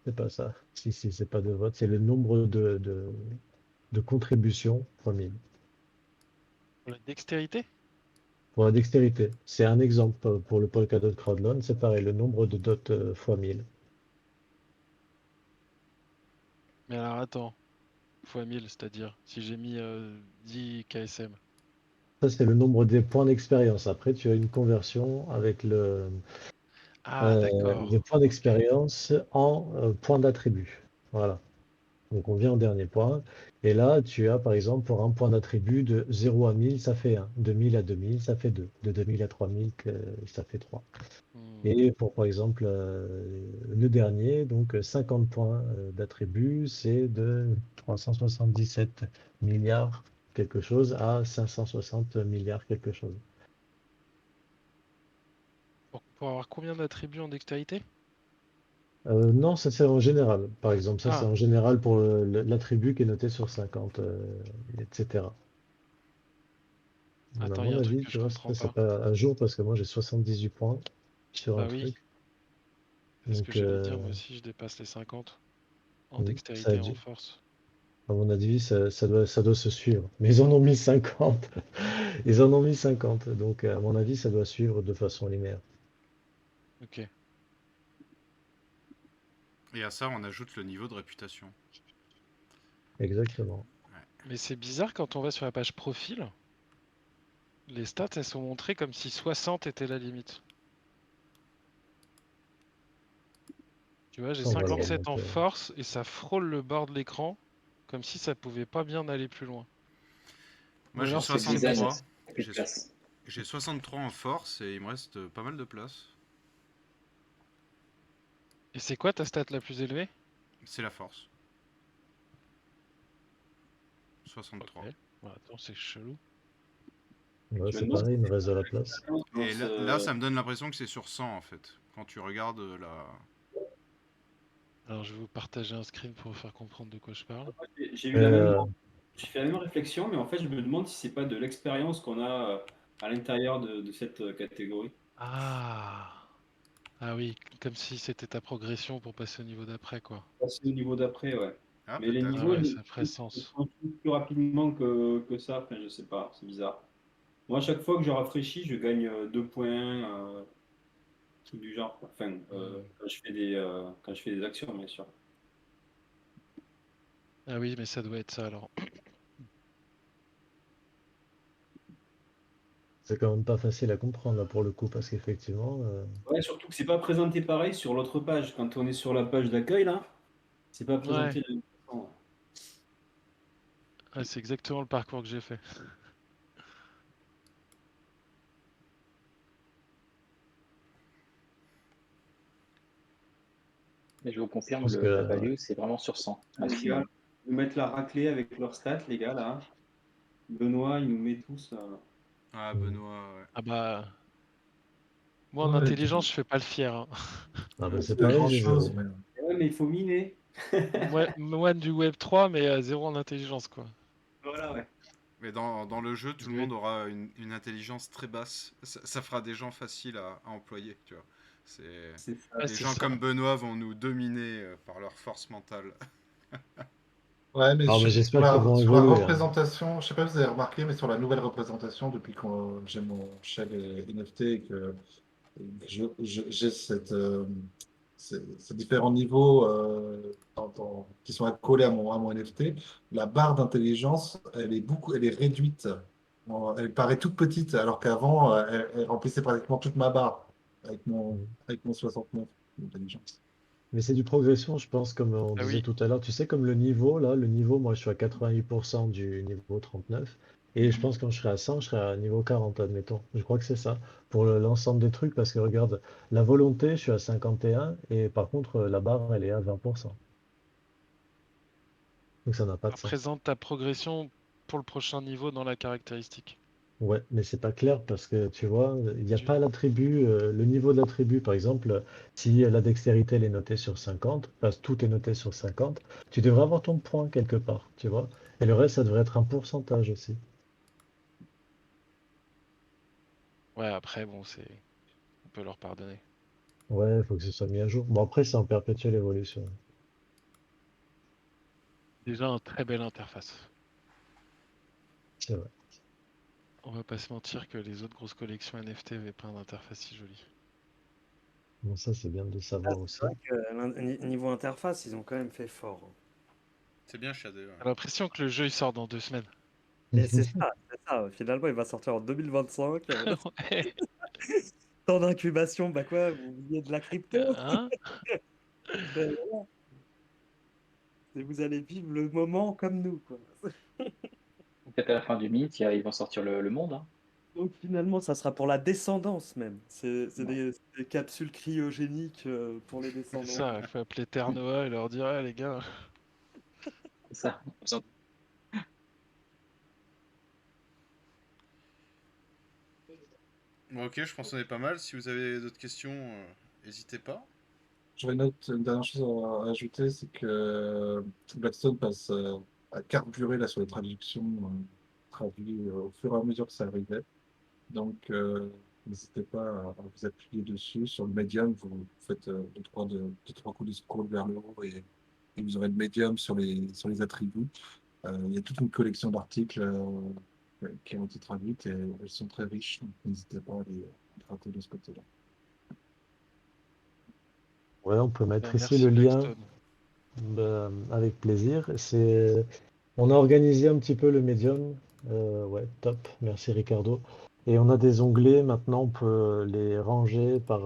C'est pas ça. Si, c'est pas de vote, c'est le nombre de contributions fois 1000. Pour la dextérité? Pour la dextérité, c'est un exemple pour le Polkadot Crowdloan, c'est pareil, le nombre de dots fois 1000. Mais alors attends, fois 1000, c'est-à-dire si j'ai mis 10 KSM. Ça, c'est le nombre des points d'expérience. Après, tu as une conversion avec Ah, d'accord. les points Ok. d'expérience en points d'attribut. Voilà. Donc, on vient au dernier point. Et là, tu as, par exemple, pour un point d'attribut de 0 à 1000, ça fait 1. De 1000 à 2000, ça fait 2. De 2000 à 3000, ça fait 3. Hmm. Et pour, par exemple, le dernier, donc 50 points d'attribut, c'est de 377 milliards quelque chose à 560 milliards quelque chose. Pour avoir combien d'attributs en dextérité? Non, ça c'est en général. Par exemple, ça c'est Ah, en général pour l'attribut qui est noté sur 50, etc. Mais à attends, il y mon a un truc avis, que tu je vois, comprends ça c'est pas. pas à jour parce que moi j'ai 78 points sur un Bah oui, truc. c'est ce que Donc, j'allais dire, moi aussi je dépasse les 50 en ça a dextérité et en dû, force. à mon avis, ça doit se suivre. Mais ils en ont mis 50. Ils en ont mis 50. Donc, à mon avis, ça doit suivre de façon linéaire. Ok. Et à ça, on ajoute le niveau de réputation. Exactement. Mais c'est bizarre quand on va sur la page profil, les stats elles sont montrées comme si 60 était la limite. Tu vois, j'ai Ça, on va le 57 en remonter. force et ça frôle le bord de l'écran comme si ça pouvait pas bien aller plus loin. Ou Moi, j'ai alors C'est c'est bizarre, parce... mais 63. c'est plus de J'ai place. j'ai 63 en force et il me reste pas mal de place. Et c'est quoi ta stat la plus élevée? C'est la force. Ok. 63. Bon, attends, c'est chelou. Ouais, Je me c'est demande si pareil, il me c'est reste de la place. dans Et là, ça me donne l'impression que c'est sur 100 en fait. Quand tu regardes la. Alors je vais vous partager un screen pour vous faire comprendre de quoi je parle. J'ai eu la même, Euh, j'ai fait la même réflexion, mais en fait, je me demande si c'est pas de l'expérience qu'on a à l'intérieur de cette catégorie. Ah! Ah oui, comme si c'était ta progression pour passer au niveau d'après, quoi. Passer au niveau d'après, ouais. Ah, Mais les peut-être. Ah niveaux, ouais, je ça ferait sens. les plus rapidement que ça. Enfin, je sais pas, c'est bizarre. Moi, à chaque fois que je rafraîchis, je gagne 2 points, truc du genre, quoi. Enfin, Hmm. quand je fais des actions, bien sûr. Ah oui, mais ça doit être ça alors. c'est quand même pas facile à comprendre là pour le coup, parce qu'effectivement, Ouais, surtout que c'est pas présenté pareil sur l'autre page. Quand on est sur la page d'accueil, là, c'est pas Ouais, présenté de la même façon. ouais, c'est exactement le parcours que j'ai fait. Mais je vous je confirme, pense que la value, c'est vraiment sur 100, Ah, les gars, maximum. ils nous mettent la raclée avec leurs stats, les gars, là. Benoît, il nous met tous. Ah, hmm. Benoît, ouais. Ah bah, moi en Ouais, intelligence, je fais pas le fier, hein. Ah bah, c'est pas pareil, j'ai grand-chose, zéro. mais Ouais, mais il faut miner. Moine du Web 3, mais zéro en intelligence, quoi. Voilà, ouais. Mais dans le jeu, tout le Oui. monde aura une intelligence très basse. Ça fera des gens faciles à employer, tu vois. C'est... C'est ça. Ah, Les c'est gens ça. comme Benoît vont nous dominer par leur force mentale. Ouais, mais Alors, mais sur j'espère qu'ils vont sur la évoluer, hein. représentation, je sais pas si vous avez remarqué, mais sur la nouvelle représentation, depuis que j'ai mon chèque NFT et que j'ai ces différents niveaux qui sont accolés à mon NFT, la barre d'intelligence, elle est réduite. Elle paraît toute petite, alors qu'avant, elle remplissait pratiquement toute ma barre Mm. avec mon 69 d'intelligence. Mais c'est du progression, je pense, comme on Ah disait oui. tout à l'heure. Tu sais, comme le niveau, là, le niveau, moi, je suis à 88% du niveau 39. Et je pense que quand je serai à 100, je serai à niveau 40, admettons. Je crois que c'est ça, pour l'ensemble des trucs, parce que regarde, la volonté, je suis à 51, et par contre, la barre, elle est à 20%. Donc ça n'a pas Ça de sens. représente ta progression pour le prochain niveau dans la caractéristique. Ouais, mais c'est pas clair parce que tu vois, il n'y a Tu- pas l'attribut, le niveau de l'attribut. Par exemple, si la dextérité elle est notée sur 50, parce que tout est noté sur 50, tu devrais avoir ton point quelque part, tu vois. Et le reste, ça devrait être un pourcentage aussi. Ouais, après, bon, on peut leur pardonner. Ouais, il faut que ce soit mis à jour. Bon, après, c'est en perpétuelle évolution. Déjà, une très belle interface. C'est vrai. On va pas se mentir que les autres grosses collections NFT avaient pas d'interface si jolie. Bon, ça, c'est bien de le Ah, savoir c'est aussi. vrai que niveau interface, ils ont quand même fait fort, hein. C'est bien Shadé, ouais. J'ai l'impression que le jeu il sort dans 2 semaines. Et c'est ça, c'est ça. Finalement, il va sortir en 2025. Ouais. Temps d'incubation, bah quoi, vous vouliez de la crypto? Hein? Ben voilà. Et vous allez vivre le moment comme nous, quoi. Peut-être à la fin du mythe, ils vont sortir le monde, hein. Donc finalement, ça sera pour la descendance même. C'est Ouais. des capsules cryogéniques pour les C'est descendants. ça, il faut appeler Terre Nova et leur dire, ah les gars, C'est ça. Bon, ok, je pense qu'on est pas mal. Si vous avez d'autres questions, n'hésitez pas. J'aurais une dernière chose à ajouter, c'est que Blackstone passe à carburer là, sur les traductions traduites au fur et à mesure que ça arrivait. Donc, n'hésitez pas à vous appuyer dessus. Sur le médium, vous faites deux, trois coups de scroll vers le haut et vous aurez le médium sur les attributs. Il y a toute une collection d'articles qui ont été traduites et elles sont très riches. Donc, n'hésitez pas à les gratter de ce côté-là. Ouais, on peut ben, mettre ici le merci lien Blackstone. avec plaisir. On a organisé un petit peu le médium. Ouais, top. Merci Ricardo. Et on a des onglets. Maintenant, on peut les ranger par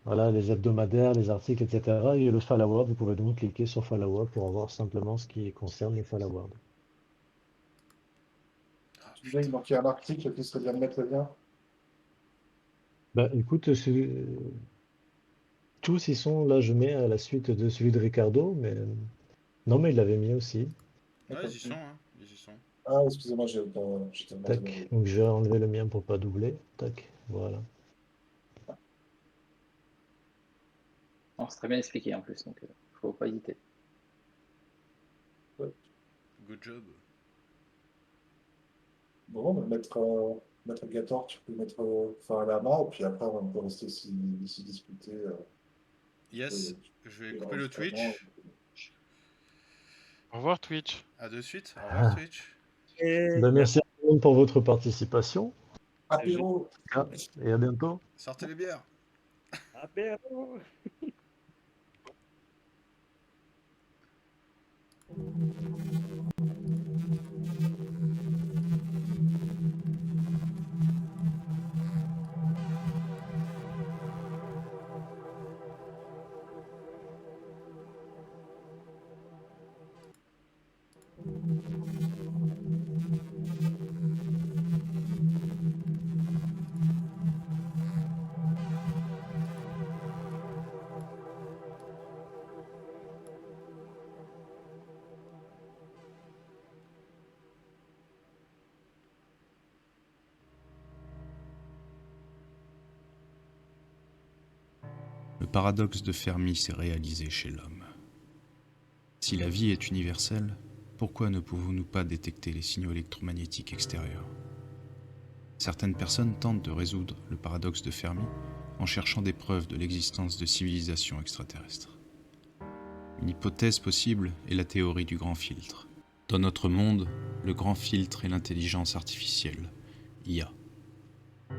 voilà, les hebdomadaires, les articles, etc. Et le Fall Award, vous pouvez donc cliquer sur Fall Award pour avoir simplement ce qui concerne les Fall Awards. Ah Là, il putain. manquait un article qui serait bien de mettre le lien. Bah écoute, tous ils sont là, je mets à la suite de celui de Ricardo, mais non, mais il l'avait mis aussi. Ouais, D'accord. ils y sont, hein. Ils y sont. Ah, excusez-moi, j'étais mal Tac. demandé. Donc je vais enlever le mien pour pas doubler. Tac. Voilà. Non, c'est très bien expliqué en plus, donc faut pas hésiter. Good job. Bon, on va mettre Gator, tu peux mettre fin à la main, et puis après, on peut rester ici discuter. Yes, je vais Et couper le l'enregistrement. Twitch. Au revoir Twitch. À de suite. Au revoir Ah. Twitch. Et Ben, merci à tout le monde pour votre participation. Apéro! Ah, et à bientôt. Sortez les bières. apéro! Le paradoxe de Fermi s'est réalisé chez l'homme. Si la vie est universelle, pourquoi ne pouvons-nous pas détecter les signaux électromagnétiques extérieurs? Certaines personnes tentent de résoudre le paradoxe de Fermi en cherchant des preuves de l'existence de civilisations extraterrestres. Une hypothèse possible est la théorie du grand filtre. Dans notre monde, le grand filtre est l'intelligence artificielle, IA.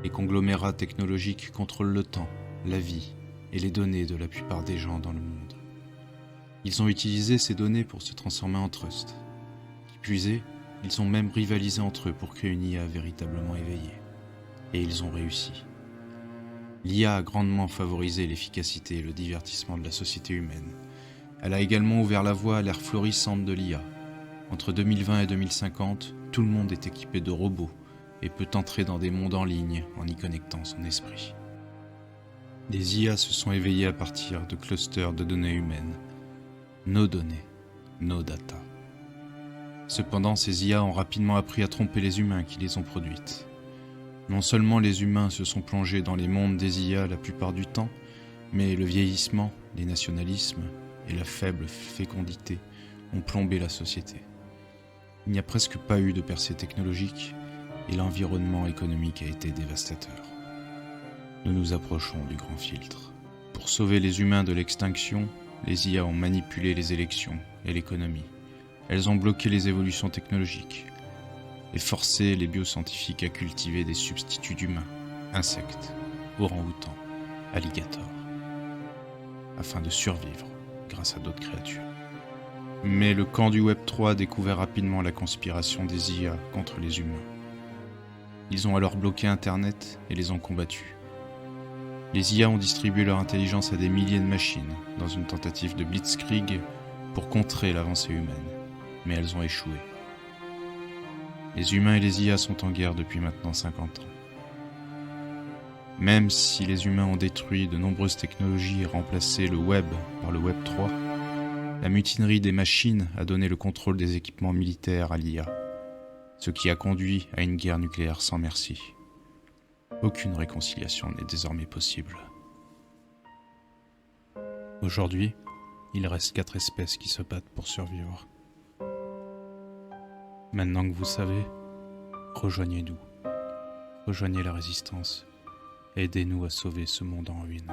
Les conglomérats technologiques contrôlent le temps, la vie et les données de la plupart des gens dans le monde. Ils ont utilisé ces données pour se transformer en trust. Qui plus est, ils ont même rivalisé entre eux pour créer une IA véritablement éveillée. Et ils ont réussi. L'IA a grandement favorisé l'efficacité et le divertissement de la société humaine. Elle a également ouvert la voie à l'ère florissante de l'IA. Entre 2020 et 2050, tout le monde est équipé de robots et peut entrer dans des mondes en ligne en y connectant son esprit. Des IA se sont éveillées à partir de clusters de données humaines. Nos données, nos data. Cependant, ces IA ont rapidement appris à tromper les humains qui les ont produites. Non seulement les humains se sont plongés dans les mondes des IA la plupart du temps, mais le vieillissement, les nationalismes et la faible fécondité ont plombé la société. Il n'y a presque pas eu de percée technologique et l'environnement économique a été dévastateur. Nous nous approchons du grand filtre. Pour sauver les humains de l'extinction, les IA ont manipulé les élections et l'économie. Elles ont bloqué les évolutions technologiques et forcé les bioscientifiques à cultiver des substituts d'humains, insectes, orang-outans, alligators, afin de survivre grâce à d'autres créatures. Mais le camp du Web 3 a découvert rapidement la conspiration des IA contre les humains. Ils ont alors bloqué Internet et les ont combattus. Les IA ont distribué leur intelligence à des milliers de machines dans une tentative de blitzkrieg pour contrer l'avancée humaine, mais elles ont échoué. Les humains et les IA sont en guerre depuis maintenant 50 ans. Même si les humains ont détruit de nombreuses technologies et remplacé le web par le Web 3, la mutinerie des machines a donné le contrôle des équipements militaires à l'IA, ce qui a conduit à une guerre nucléaire sans merci. Aucune réconciliation n'est désormais possible. Aujourd'hui, il reste 4 espèces qui se battent pour survivre. Maintenant que vous savez, rejoignez-nous. Rejoignez la résistance. Aidez-nous à sauver ce monde en ruine.